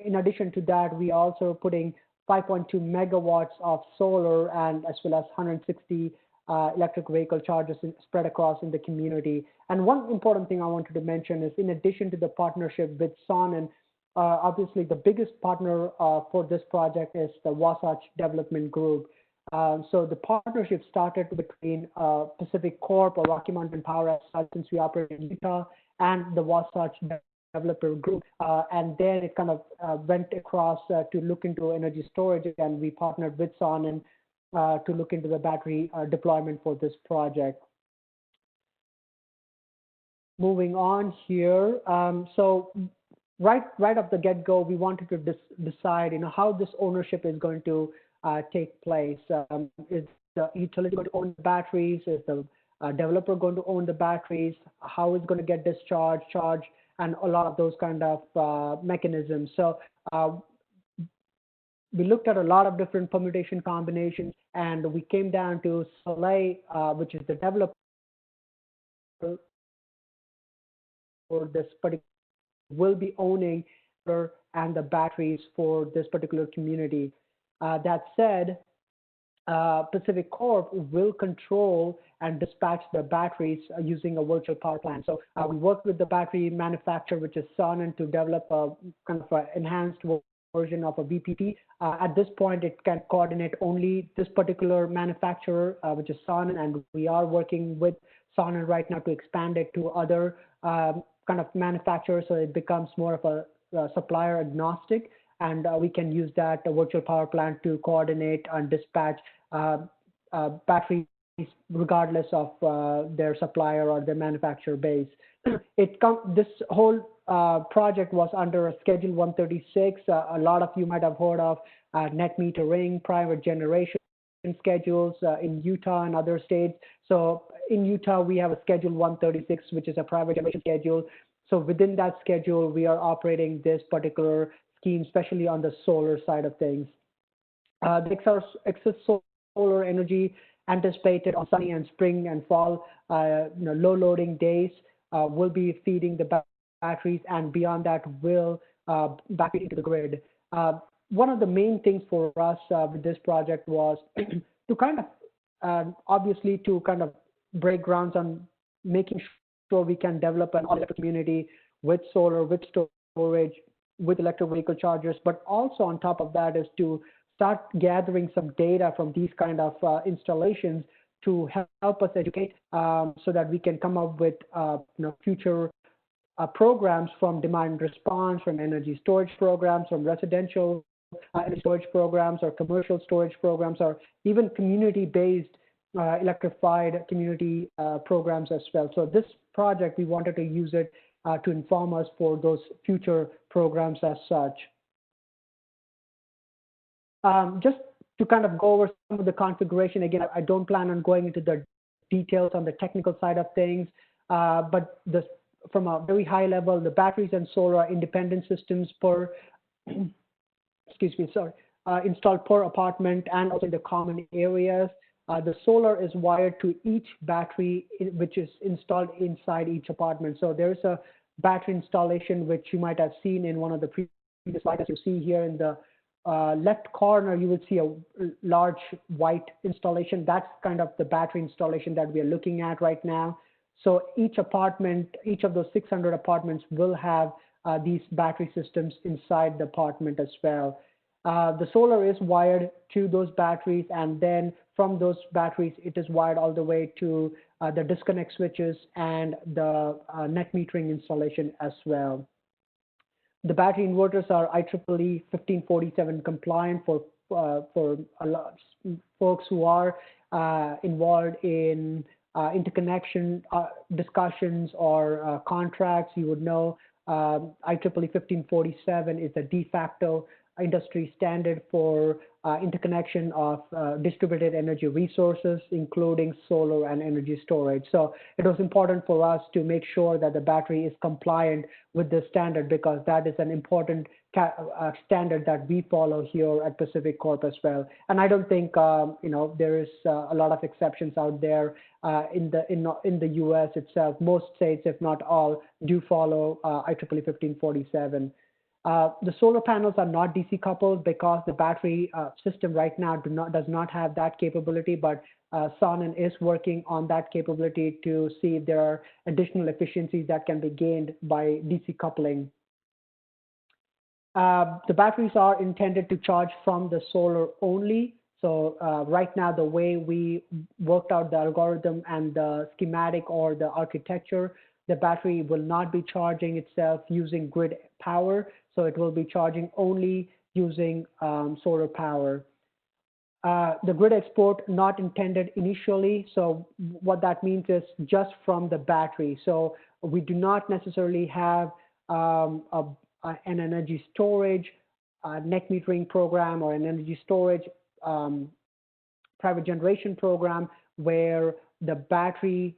Speaker 9: in addition to that, we also putting 5.2 megawatts of solar and as well as 160 electric vehicle chargers spread across in the community. And one important thing I wanted to mention is, in addition to the partnership with Sonnen, obviously the biggest partner for this project is the Wasatch Development Group. So the partnership started between PacifiCorp, or Rocky Mountain Power, since we operate in Utah, and the Wasatch Developer Group. And then it kind of went across to look into energy storage, and we partnered with Sonnen to look into the battery deployment for this project. Moving on here. So right off the get-go, we wanted to decide, how this ownership is going to take place. Is the utility going to own the batteries? Is the developer going to own the batteries? How is it going to get discharged, charged, and a lot of those kind of mechanisms. So we looked at a lot of different permutation combinations, and we came down to Soleil, which is the developer for this particular, will be owning and the batteries for this particular community. That said, PacifiCorp will control and dispatch the batteries using a virtual power plant. So we worked with the battery manufacturer, which is Sonnen, to develop a kind of an enhanced version of a VPP. At this point, it can coordinate only this particular manufacturer, which is Sonnen, and we are working with Sonnen right now to expand it to other kind of manufacturers, so it becomes more of a supplier agnostic, and we can use that virtual power plant to coordinate and dispatch batteries regardless of their supplier or their manufacturer base. This whole project was under a Schedule 136. A lot of you might have heard of net metering, private generation schedules in Utah and other states. So in Utah, we have a Schedule 136, which is a private generation schedule. So within that schedule, we are operating this particular scheme, especially on the solar side of things. The excess solar energy anticipated on sunny and spring and fall, low loading days will be feeding the batteries, and beyond that will back it into the grid. One of the main things for us with this project was to kind of, obviously, to kind of break grounds on making sure we can develop an all-electric community with solar, with storage, with electric vehicle chargers, but also on top of that is to start gathering some data from these kind of installations to help us educate so that we can come up with future programs from demand response, from energy storage programs, from residential energy storage programs, or commercial storage programs, or even community-based electrified community programs as well. So this project, we wanted to use it to inform us for those future programs as such. Just to kind of go over some of the configuration, again, I don't plan on going into the details on the technical side of things, but from a very high level, the batteries and solar are independent systems per, installed per apartment and also in the common areas. The solar is wired to each battery, which is installed inside each apartment. So there's a battery installation, which you might have seen in one of the previous slides. As you see here in the left corner, you will see a large white installation. That's kind of the battery installation that we are looking at right now. So each apartment, each of those 600 apartments will have these battery systems inside the apartment as well. The solar is wired to those batteries, and then from those batteries, it is wired all the way to the disconnect switches and the net metering installation as well. The battery inverters are IEEE 1547 compliant for a lot folks who are involved in interconnection discussions or contracts. You would know IEEE 1547 is a de facto industry standard for interconnection of distributed energy resources, including solar and energy storage. So it was important for us to make sure that the battery is compliant with this standard, because that is an important standard that we follow here at PacifiCorp as well. And I don't think there is a lot of exceptions out there in the U.S. itself. Most states, if not all, do follow IEEE 1547. The solar panels are not DC coupled because the battery system right now does not have that capability, but Sonnen is working on that capability to see if there are additional efficiencies that can be gained by DC coupling. The batteries are intended to charge from the solar only. So right now, the way we worked out the algorithm and the schematic or the architecture, the battery will not be charging itself using grid power. So it will be charging only using solar power. The grid export not intended initially. So what that means is just from the battery. So we do not necessarily have an energy storage net metering program or an energy storage private generation program where the battery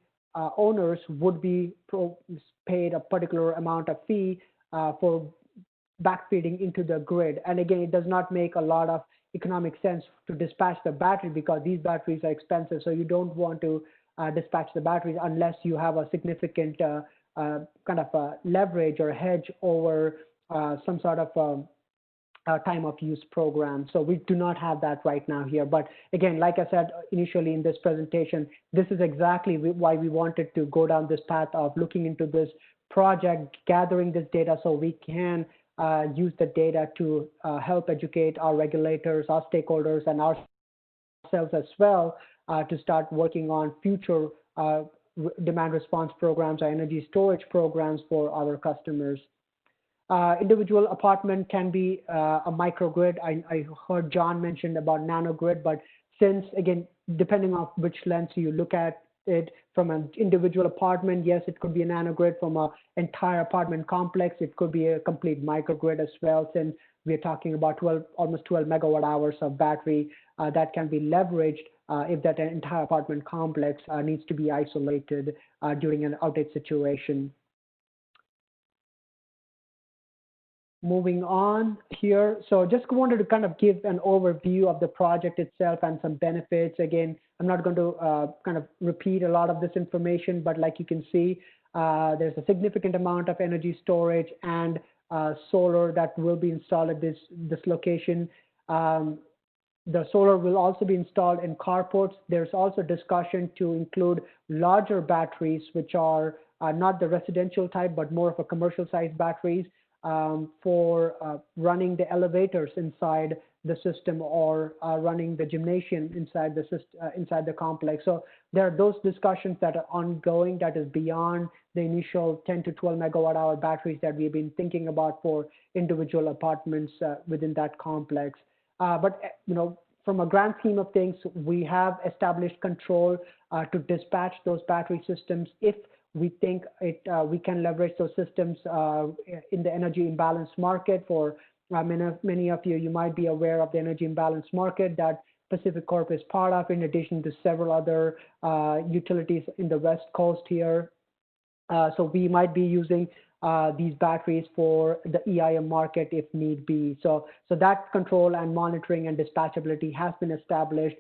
Speaker 9: owners would be paid a particular amount of fee for backfeeding into the grid. And again, it does not make a lot of economic sense to dispatch the battery because these batteries are expensive. So you don't want to dispatch the batteries unless you have a significant kind of a leverage or hedge over some sort of time of use program. So we do not have that right now here. But again, like I said initially in this presentation, this is exactly why we wanted to go down this path of looking into this project, gathering this data so we can use the data to help educate our regulators, our stakeholders, and ourselves as well to start working on future demand response programs or energy storage programs for our customers. Individual apartment can be a microgrid. I heard John mention about nanogrid, but since, again, depending on which lens you look at it, from an individual apartment, yes, it could be a nanogrid. From an entire apartment complex, it could be a complete microgrid as well, since we're talking about almost 12 megawatt hours of battery that can be leveraged if that entire apartment complex needs to be isolated during an outage situation. Moving on here. So just wanted to kind of give an overview of the project itself and some benefits. Again, I'm not going to kind of repeat a lot of this information, but like you can see, there's a significant amount of energy storage and solar that will be installed at this location. The solar will also be installed in carports. There's also discussion to include larger batteries, which are not the residential type, but more of a commercial size batteries for running the elevators inside the system or running the gymnasium inside the inside the complex. So there are those discussions that are ongoing that is beyond the initial 10 to 12 megawatt hour batteries that we've been thinking about for individual apartments within that complex. But from a grand scheme of things, we have established control to dispatch those battery systems if we think we can leverage those systems in the energy imbalance market. For many of you might be aware of the energy imbalance market that PacifiCorp is part of, in addition to several other utilities in the West Coast here. So we might be using these batteries for the EIM market if need be. So that control and monitoring and dispatchability has been established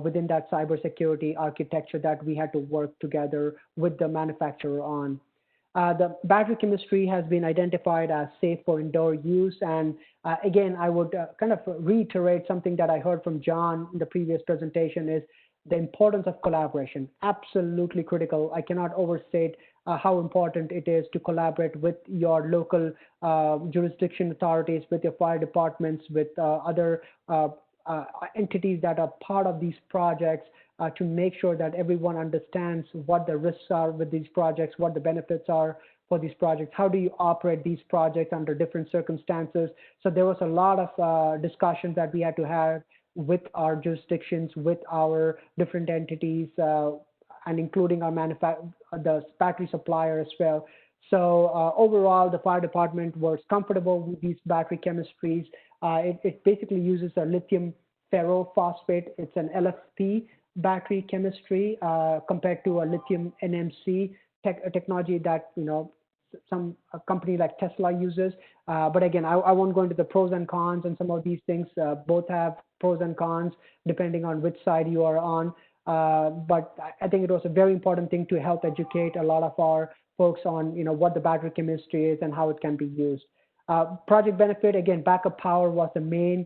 Speaker 9: within that cybersecurity architecture that we had to work together with the manufacturer on. The battery chemistry has been identified as safe for indoor use. And again, I would kind of reiterate something that I heard from John in the previous presentation is the importance of collaboration, absolutely critical. I cannot overstate how important it is to collaborate with your local jurisdiction authorities, with your fire departments, with other entities that are part of these projects to make sure that everyone understands what the risks are with these projects, what the benefits are for these projects, how do you operate these projects under different circumstances. So there was a lot of discussions that we had to have with our jurisdictions, with our different entities, and including our the battery supplier as well. So overall, the fire department was comfortable with these battery chemistries. It basically uses a lithium ferrophosphate. It's an LFP battery chemistry compared to a lithium NMC technology that some company like Tesla uses. But again, I won't go into the pros and cons and some of these things. Both have pros and cons depending on which side you are on. But I think it was a very important thing to help educate a lot of our folks on what the battery chemistry is and how it can be used. Project benefit, again, backup power was the main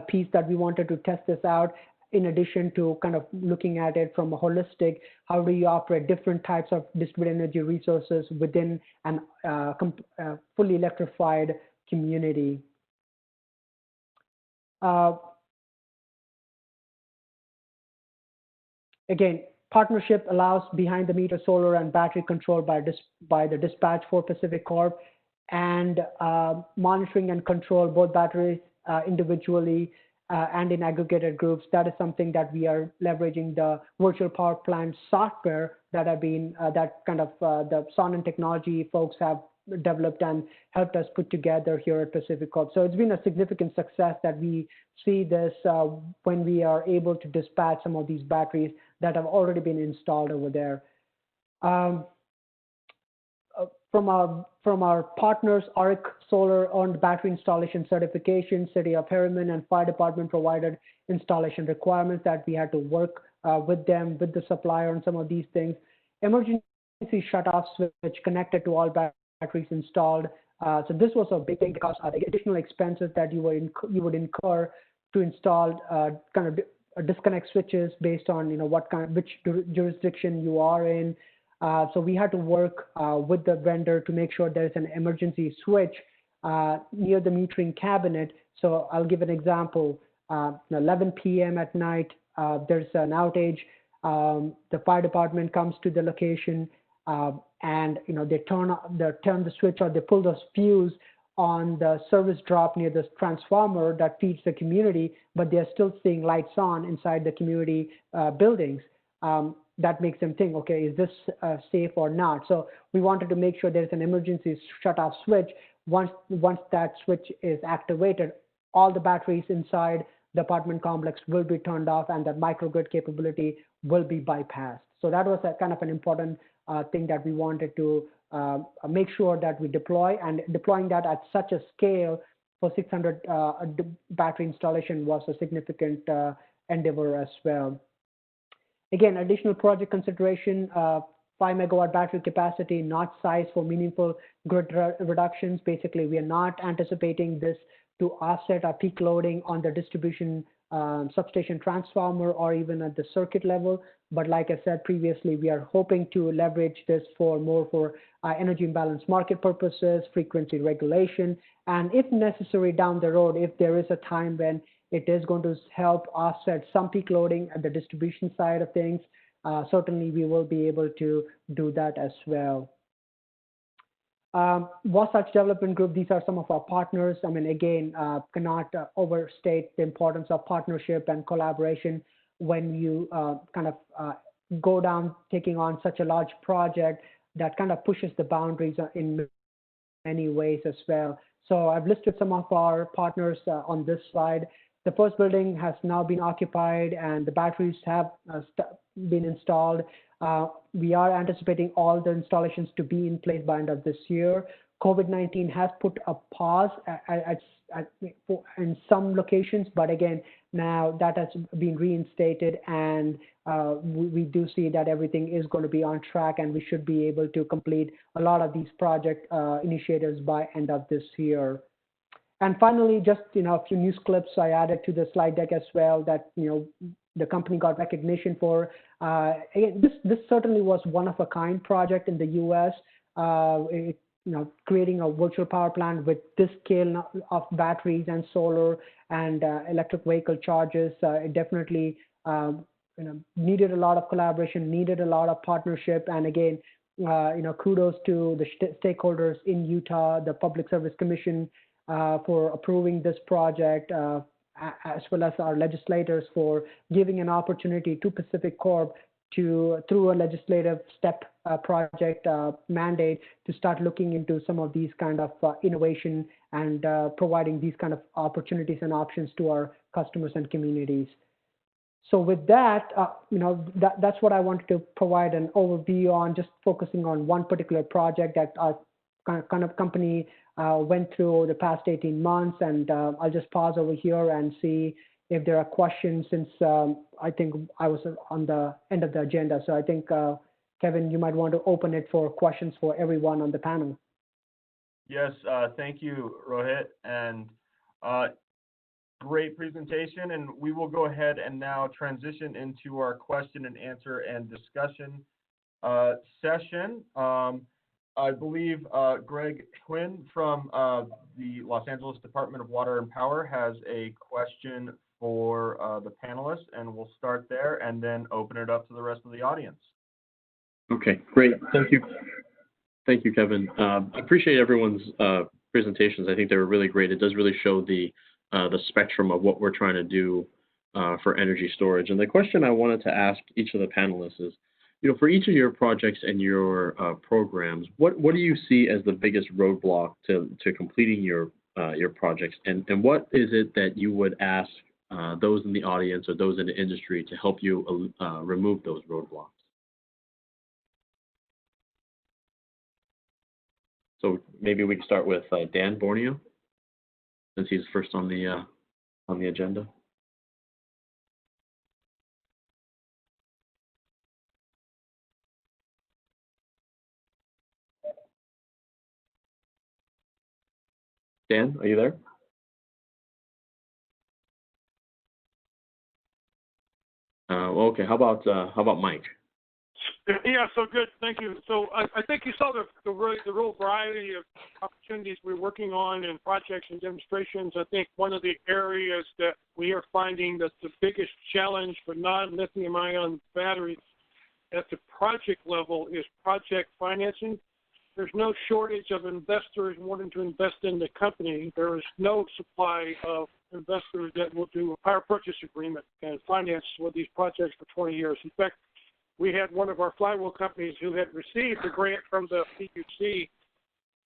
Speaker 9: piece that we wanted to test this out. In addition to kind of looking at it from a holistic, how do you operate different types of distributed energy resources within an fully electrified community. Again, partnership allows behind the meter solar and battery control by the dispatch for PacifiCorp, and monitoring and control both batteries individually and in aggregated groups. That is something that we are leveraging the virtual power plant software that have been the Sonnen technology folks have developed and helped us put together here at PacifiCorp. So it's been a significant success that we see this when we are able to dispatch some of these batteries that have already been installed over there. From our partners, ARC Solar earned battery installation certification, City of Harriman and Fire Department provided installation requirements that we had to work with them, with the supplier on some of these things. Emergency shutoff switch connected to all batteries installed. So this was a big thing because the additional expenses that you would incur to install disconnect switches based on which jurisdiction you are in. So we had to work with the vendor to make sure there's an emergency switch near the metering cabinet. So I'll give an example. 11 p.m. at night, there's an outage. The fire department comes to the location and they turn the switch, or they pull the fuse on the service drop near the transformer that feeds the community, but they're still seeing lights on inside the community buildings. That makes them think, okay, is this safe or not? So we wanted to make sure there's an emergency shut-off switch. Once that switch is activated, all the batteries inside the apartment complex will be turned off and that microgrid capability will be bypassed. So that was a kind of an important thing that we wanted to make sure that we deploy, and deploying that at such a scale for 600 battery installation was a significant endeavor as well. Again, additional project consideration, 5 megawatt battery capacity, not sized for meaningful grid reductions. Basically, we are not anticipating this to offset our peak loading on the distribution substation transformer or even at the circuit level. But like I said previously, we are hoping to leverage this for energy imbalance market purposes, frequency regulation, and if necessary down the road, if there is a time when it is going to help offset some peak loading at the distribution side of things, certainly we will be able to do that as well. Wasatch Development Group, these are some of our partners. I mean, again, cannot overstate the importance of partnership and collaboration when you go down taking on such a large project that kind of pushes the boundaries in many ways as well. So I've listed some of our partners on this slide. The first building has now been occupied and the batteries have been installed. We are anticipating all the installations to be in place by end of this year. COVID-19 has put a pause in some locations, but again, now that has been reinstated, and we do see that everything is going to be on track, and we should be able to complete a lot of these project initiatives by end of this year. And finally, just a few news clips I added to the slide deck as well that the company got recognition for. Again, this certainly was one of a kind project in the U.S. Creating a virtual power plant with this scale of batteries and solar and electric vehicle charges, it definitely needed a lot of collaboration, needed a lot of partnership, and again, kudos to the stakeholders in Utah, the Public Service Commission for approving this project, as well as our legislators for giving an opportunity to PacifiCorp to, through a legislative step project mandate, to start looking into some of these kind of innovation and providing these kind of opportunities and options to our customers and communities. So with that, that's what I wanted to provide an overview on, just focusing on one particular project that our kind of company went through the past 18 months. And I'll just pause over here and see if there are questions, since I think I was on the end of the agenda. So I think, Kevin, you might want to open it for questions for everyone on the panel.
Speaker 1: Yes, thank you, Rohit. And great presentation, and we will go ahead and now transition into our question and answer and discussion session. I believe Greg Huynh from the Los Angeles Department of Water and Power has a question for the panelists, and we'll start there and then open it up to the rest of the audience.
Speaker 3: Okay, great. Thank you. Thank you, Kevin. I appreciate everyone's presentations. I think they were really great. It does really show the spectrum of what we're trying to do for energy storage. And the question I wanted to ask each of the panelists is, for each of your projects and your programs, what do you see as the biggest roadblock to completing your projects? And what is it that you would ask those in the audience or those in the industry to help you remove those roadblocks? So maybe we can start with Dan Borneo, since he's first on the agenda. Dan, are you there? Okay. How about Mike?
Speaker 7: Yeah, so good. Thank you. So I think you saw the real variety of opportunities we're working on and projects and demonstrations. I think one of the areas that we are finding that's the biggest challenge for non-lithium ion batteries at the project level is project financing. There's no shortage of investors wanting to invest in the company. There is no supply of investors that will do a power purchase agreement and finance with these projects for 20 years. In fact, we had one of our flywheel companies who had received a grant from the PUC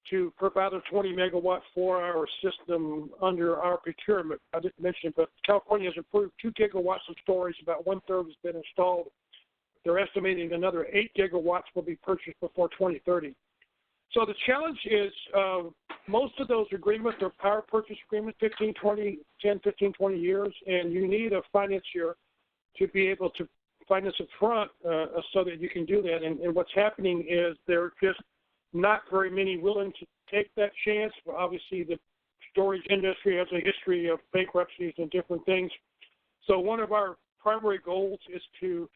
Speaker 7: to provide a 20-megawatt 4-hour system under our procurement. I didn't mention it, but California has approved 2 gigawatts of storage. About one-third has been installed. They're estimating another 8 gigawatts will be purchased before 2030. So the challenge is most of those agreements are power purchase agreements, 10, 15, 20 years, and you need a financier to be able to finance up front so that you can do that. And what's happening is there are just not very many willing to take that chance. Well, obviously, the storage industry has a history of bankruptcies and different things. So one of our primary goals is to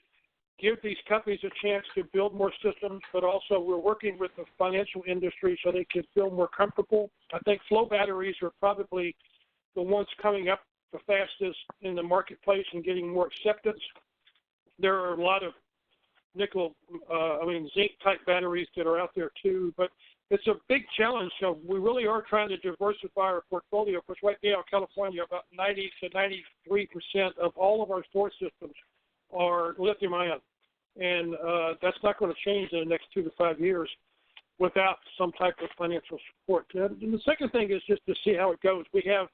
Speaker 7: give these companies a chance to build more systems, but also we're working with the financial industry so they can feel more comfortable. I think flow batteries are probably the ones coming up the fastest in the marketplace and getting more acceptance. There are a lot of zinc type batteries that are out there too, but it's a big challenge. So we really are trying to diversify our portfolio, because right now in California, about 90 to 93% of all of our storage systems are lithium ion. And that's not going to change in the next 2 to 5 years without some type of financial support. And the second thing is just to see how it goes. We have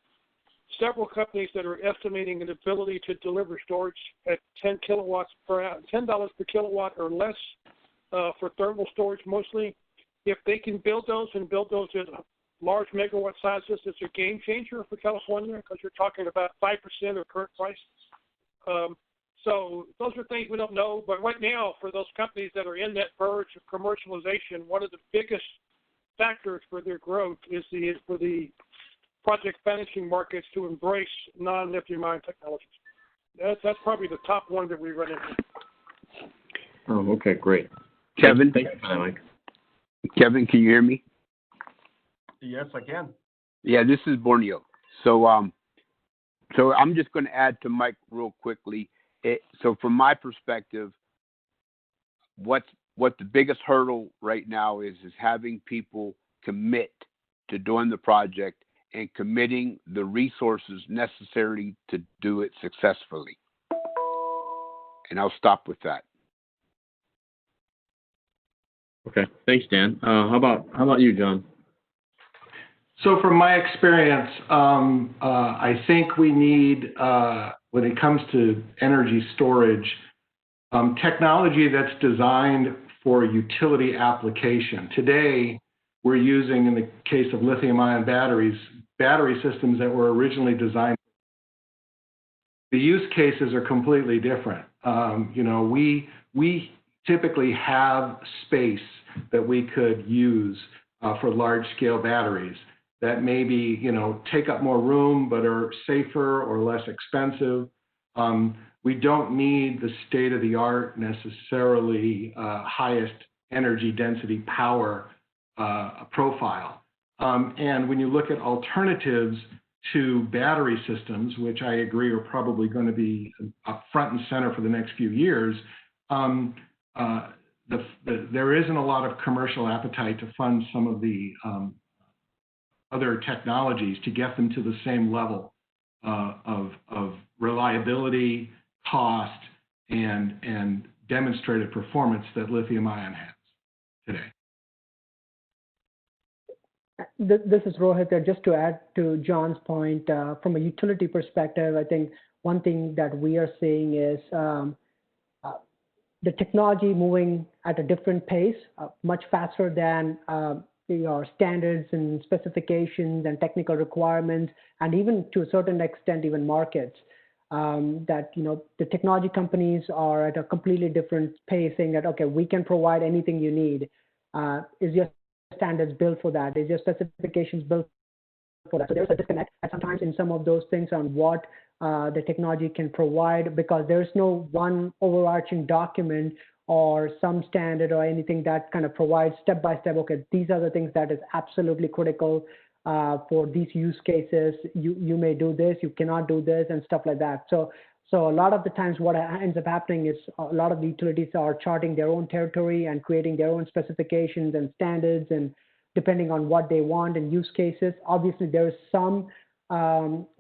Speaker 7: several companies that are estimating an ability to deliver storage at $10 per kilowatt or less for thermal storage mostly. If they can build those and build those at large megawatt sizes, it's a game changer for California, because you're talking about 5% of current price. So those are things we don't know. But right now, for those companies that are in that verge of commercialization, one of the biggest factors for their growth is for the project financing markets to embrace non-lithium ion technologies. That's probably the top one that we run into.
Speaker 3: Oh, okay, great.
Speaker 5: Kevin,
Speaker 3: thank you for that, Mike.
Speaker 5: Kevin, can you hear me?
Speaker 1: Yes, I can.
Speaker 5: Yeah, this is Borneo. So I'm just going to add to Mike real quickly. So from my perspective, what the biggest hurdle right now is having people commit to doing the project and committing the resources necessary to do it successfully. And I'll stop with that.
Speaker 3: Okay, thanks, Dan. How about you, John?
Speaker 8: So from my experience, I think we need, when it comes to energy storage, technology that's designed for utility application. Today, we're using, in the case of lithium-ion batteries, battery systems that were originally designed. The use cases are completely different. We typically have space that we could use for large-scale batteries that maybe, take up more room but are safer or less expensive. We don't need the state-of-the-art, necessarily highest energy density power profile. And when you look at alternatives to battery systems, which I agree are probably going to be up front and center for the next few years, there isn't a lot of commercial appetite to fund some of the other technologies to get them to the same level of reliability, cost, and demonstrated performance that lithium-ion has today.
Speaker 9: This is Rohit. Just to add to John's point, from a utility perspective, I think one thing that we are seeing is the technology moving at a different pace, much faster than standards and specifications and technical requirements, and even to a certain extent, even markets. That the technology companies are at a completely different pace, saying that okay, we can provide anything you need. Is your standards built for that? Is your specifications built for that? So there's a disconnect sometimes in some of those things on what the technology can provide, because there's no one overarching document or some standard or anything that kind of provides step by step, okay, these are the things that is absolutely critical for these use cases. You may do this, you cannot do this, and stuff like that. So a lot of the times what ends up happening is a lot of the utilities are charting their own territory and creating their own specifications and standards, and depending on what they want and use cases. Obviously, there is some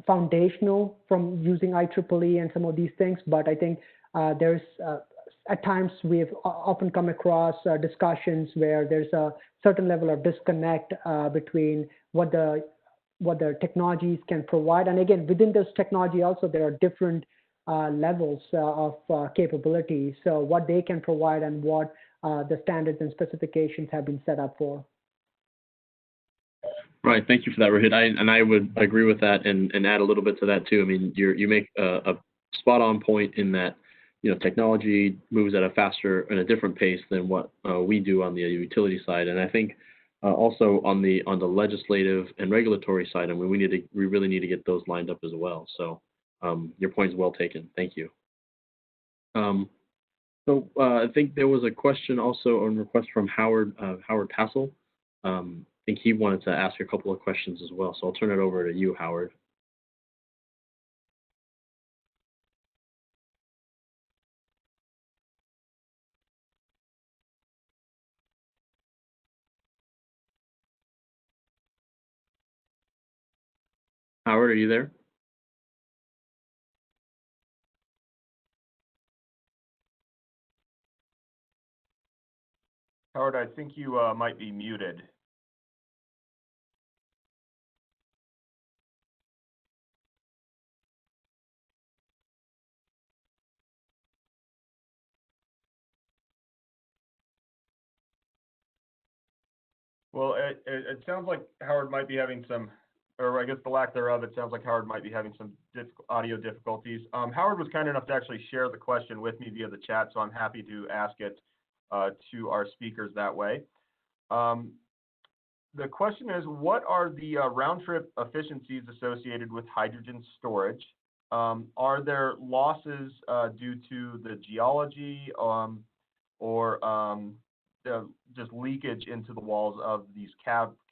Speaker 9: foundational from using IEEE and some of these things, but I think there's at times we've often come across discussions where there's a certain level of disconnect between what the technologies can provide. And again, within this technology also, there are different levels of capabilities. So what they can provide and what the standards and specifications have been set up for.
Speaker 3: Right. Thank you for that, Rohit. I would agree with that and add a little bit to that too. I mean, you make a spot on point in that, technology moves at a faster and a different pace than what we do on the utility side. And I think also on the legislative and regulatory side, I mean, we really need to get those lined up as well. So your point is well taken. Thank you. So I think there was a question also on request from Howard Tassel. I think he wanted to ask a couple of questions as well. So I'll turn it over to you, Howard. Howard, are you there?
Speaker 1: Howard, I think you might be muted. Well, it sounds like Howard might be having some, or I guess the lack thereof, it sounds like Howard might be having some audio difficulties. Howard was kind enough to actually share the question with me via the chat, so I'm happy to ask it to our speakers that way. The question is, what are the round-trip efficiencies associated with hydrogen storage? Are there losses due to the geology or just leakage into the walls of these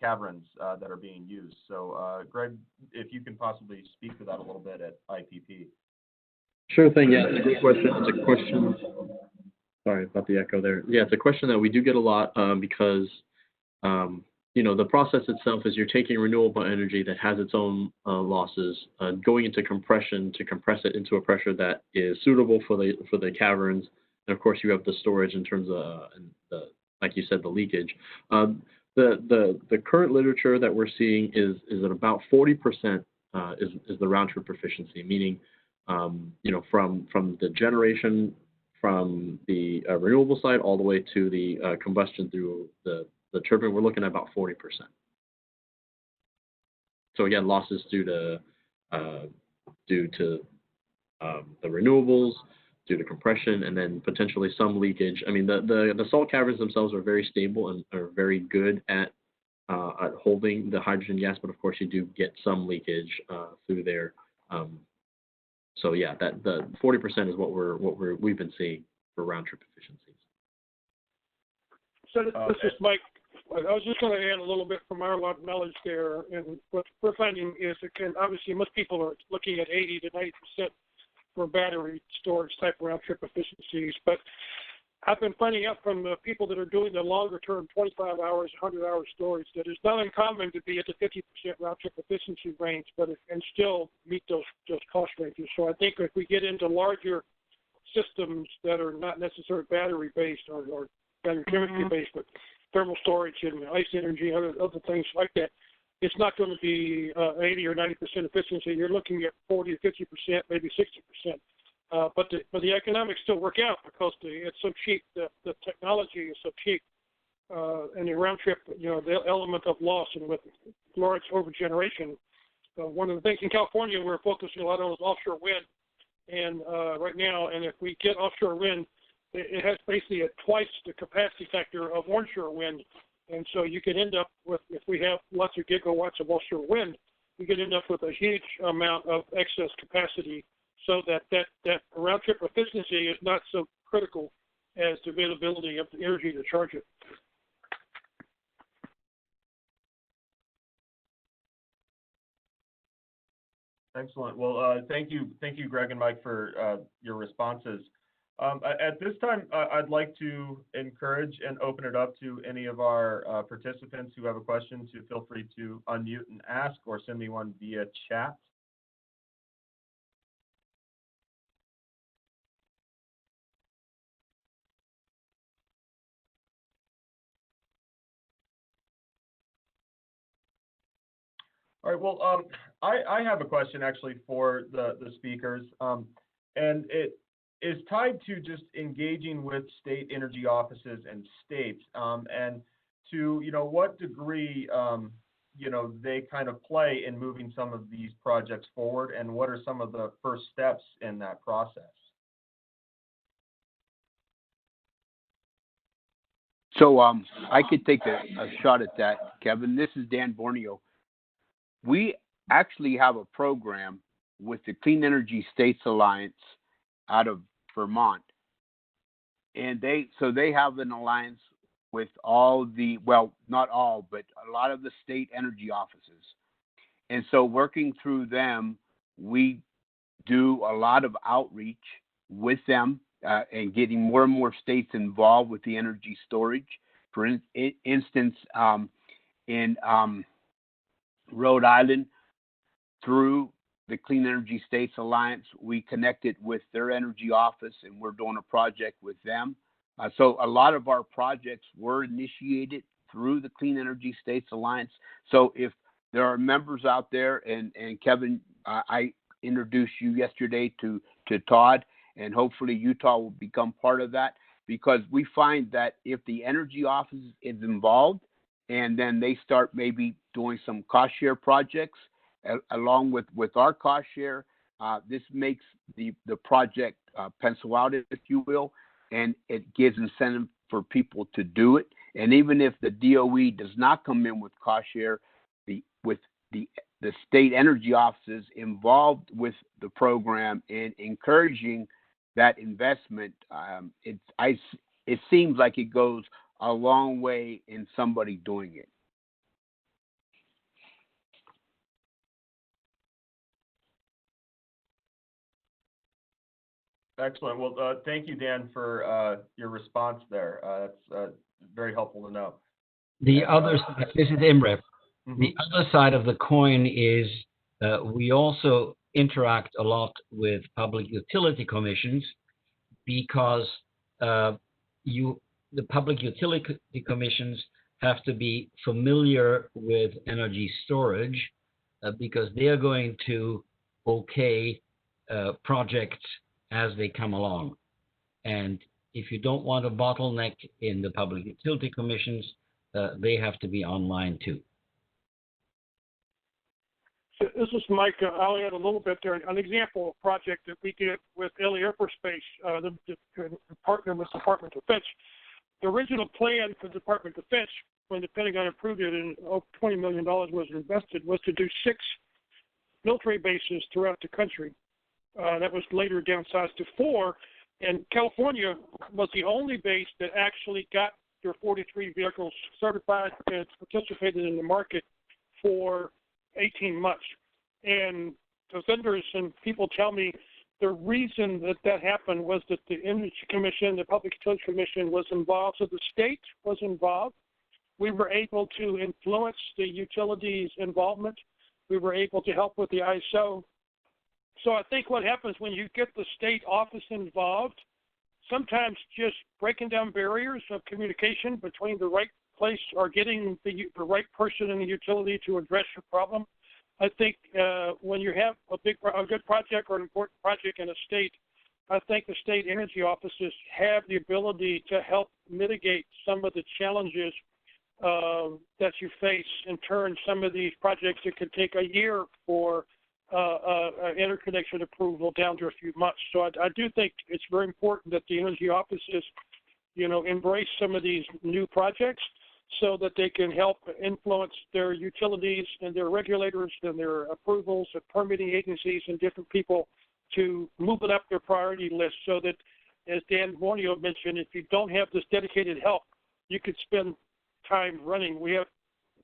Speaker 1: caverns that are being used? So, Greg, if you can possibly speak to that a little bit at IPP.
Speaker 3: Sure thing. Yeah, it's a great question. It's a question. Sorry about the echo there. Yeah, it's a question that we do get a lot because, the process itself is you're taking renewable energy that has its own losses, going into compression to compress it into a pressure that is suitable for the caverns, and of course you have the storage in terms of like you said, the leakage. The current literature that we're seeing is at about 40% is the round trip efficiency, meaning from the generation from the renewable side all the way to the combustion through the turbine, we're looking at about 40%. So again, losses due to the renewables, due to compression, and then potentially some leakage. I mean, the salt caverns themselves are very stable and are very good at holding the hydrogen gas, but of course you do get some leakage through there. So yeah, that the 40% is what we've been seeing for round trip efficiencies.
Speaker 7: So this is Mike. I was just going to add a little bit from our knowledge there, and what we're finding is obviously most people are looking at 80 to 90% for battery storage type round trip efficiencies, but I've been finding out from the people that are doing the longer term 25 hours, 100-hour storage that it's not uncommon to be at the 50% round trip efficiency range, and still meet those cost ranges. So I think if we get into larger systems that are not necessarily battery based or battery chemistry based, but thermal storage and ice energy, other things like that, it's not going to be 80 or 90% efficiency. You're looking at 40 to 50%, maybe 60%. But the economics still work out because it's so cheap. The technology is so cheap, and the round trip, the element of loss and with large overgeneration. One of the things in California we're focusing a lot on is offshore wind, and right now, and if we get offshore wind, it has basically twice the capacity factor of onshore wind, and so you could end up with, if we have lots of gigawatts of offshore wind, we could end up with a huge amount of excess capacity, so that round trip efficiency is not so critical as the availability of the energy to charge it.
Speaker 1: Excellent. Well, thank you, Greg and Mike, for your responses. At this time, I'd like to encourage and open it up to any of our participants who have a question to feel free to unmute and ask, or send me one via chat. All right, well, I have a question actually for the speakers, and it is tied to just engaging with state energy offices and states, and to, what degree, they kind of play in moving some of these projects forward, and what are some of the first steps in that process?
Speaker 5: So I could take a shot at that, Kevin. This is Dan Borneo. We actually have a program with the Clean Energy States Alliance out of Vermont, and they have an alliance with all the, well, not all, but a lot of the state energy offices. And so working through them, we do a lot of outreach with them and getting more and more states involved with the energy storage. For instance, in Rhode Island, through the Clean Energy States Alliance, we connected with their energy office, and we're doing a project with them. So a lot of our projects were initiated through the Clean Energy States Alliance. So if there are members out there, and Kevin, I introduced you yesterday to Todd, and hopefully Utah will become part of that, because we find that if the energy office is involved, and then they start maybe doing some cost share projects along with our cost share, this makes the project pencil out, if you will, and it gives incentive for people to do it. And even if the DOE does not come in with cost share, with the the state energy offices involved with the program and encouraging that investment, it seems like it goes a long way in somebody doing it.
Speaker 1: Excellent. Well, thank you, Dan, for your response there. That's very helpful to know.
Speaker 2: The other, this is Imre.
Speaker 1: Mm-hmm.
Speaker 2: The other side of the coin is we also interact a lot with public utility commissions because the public utility commissions have to be familiar with energy storage because they are going to okay projects as they come along. And if you don't want a bottleneck in the public utility commissions, they have to be online too.
Speaker 7: So this is Mike. I'll add a little bit there. An example of project that we did with LA Air Force Base, the partner with Department of Defense. The original plan for the Department of Defense, when the Pentagon approved it and $20 million was invested, was to do 6 military bases throughout the country. That was later downsized to 4. And California was the only base that actually got their 43 vehicles certified and participated in the market for 18 months. And the vendors and people tell me the reason that happened was that the Energy Commission, the Public Utility Commission was involved, so the state was involved. We were able to influence the utilities' involvement. We were able to help with the ISO. So I think what happens when you get the state office involved, sometimes just breaking down barriers of communication between the right place or getting the right person in the utility to address your problem. I think when you have a good project or an important project in a state, I think the state energy offices have the ability to help mitigate some of the challenges that you face and turn some of these projects that could take a year for interconnection approval down to a few months. So I do think it's very important that the energy offices, embrace some of these new projects so that they can help influence their utilities and their regulators and their approvals and permitting agencies and different people to move it up their priority list so that, as Dan Borneo mentioned, if you don't have this dedicated help, you could spend time running. We have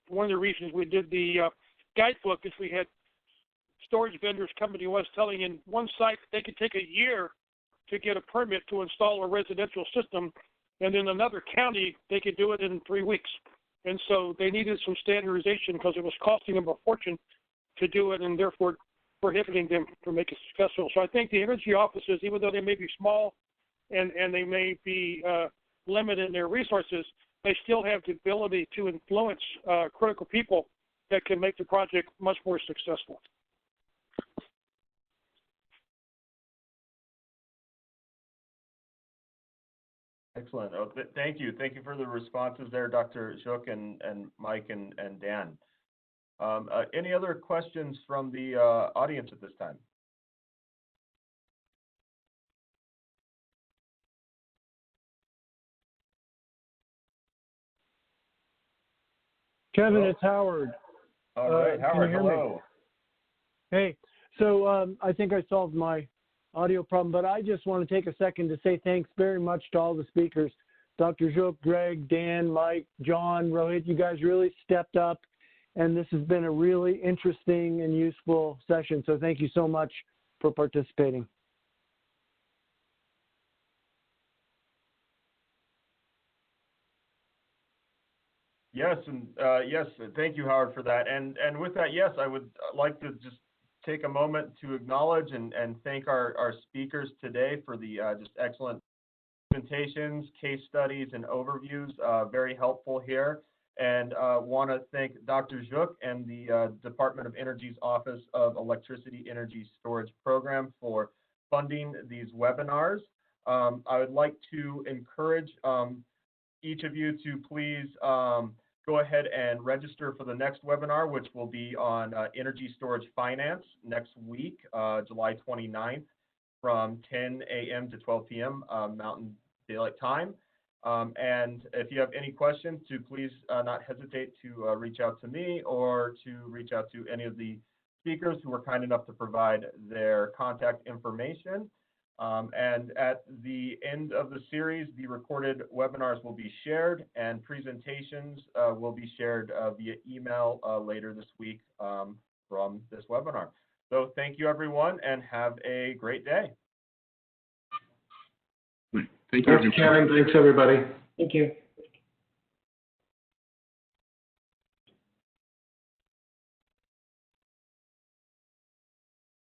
Speaker 7: one of the reasons we did the guidebook is we had storage vendors coming to us telling in one site they could take a year to get a permit to install a residential system, and in another county they could do it in 3 weeks. And so they needed some standardization because it was costing them a fortune to do it and therefore prohibiting them from making it successful. So I think the energy offices, even though they may be small and they may be limited in their resources, they still have the ability to influence critical people that can make the project much more successful.
Speaker 1: Excellent. Oh, thank you. Thank you for the responses there, Dr. Shook and Mike and Dan. Any other questions from the audience at this time?
Speaker 6: Kevin, it's Howard.
Speaker 1: All right, Howard, hello.
Speaker 6: Hey, so I think I solved my audio problem, but I just want to take a second to say thanks very much to all the speakers. Dr. Shook, Greg, Dan, Mike, John, Rohit, you guys really stepped up, and this has been a really interesting and useful session. So thank you so much for participating.
Speaker 1: Yes, and yes, thank you, Howard, for that. And with that, yes, I would like to just take a moment to acknowledge and thank our speakers today for the just excellent presentations, case studies, and overviews. Very helpful here. And want to thank Dr. Shook and the Department of Energy's Office of Electricity Energy Storage Program for funding these webinars. I would like to encourage each of you to please go ahead and register for the next webinar, which will be on energy storage finance next week, July 29th, from 10 a.m. to 12 p.m. Mountain Daylight Time. And if you have any questions, please not hesitate to reach out to me or to reach out to any of the speakers who were kind enough to provide their contact information. And at the end of the series, the recorded webinars will be shared and presentations will be shared via email later this week from this webinar. So thank you, everyone, and have a great day.
Speaker 3: Thank you.
Speaker 8: Thanks, Kevin. Thanks, everybody.
Speaker 9: Thank you.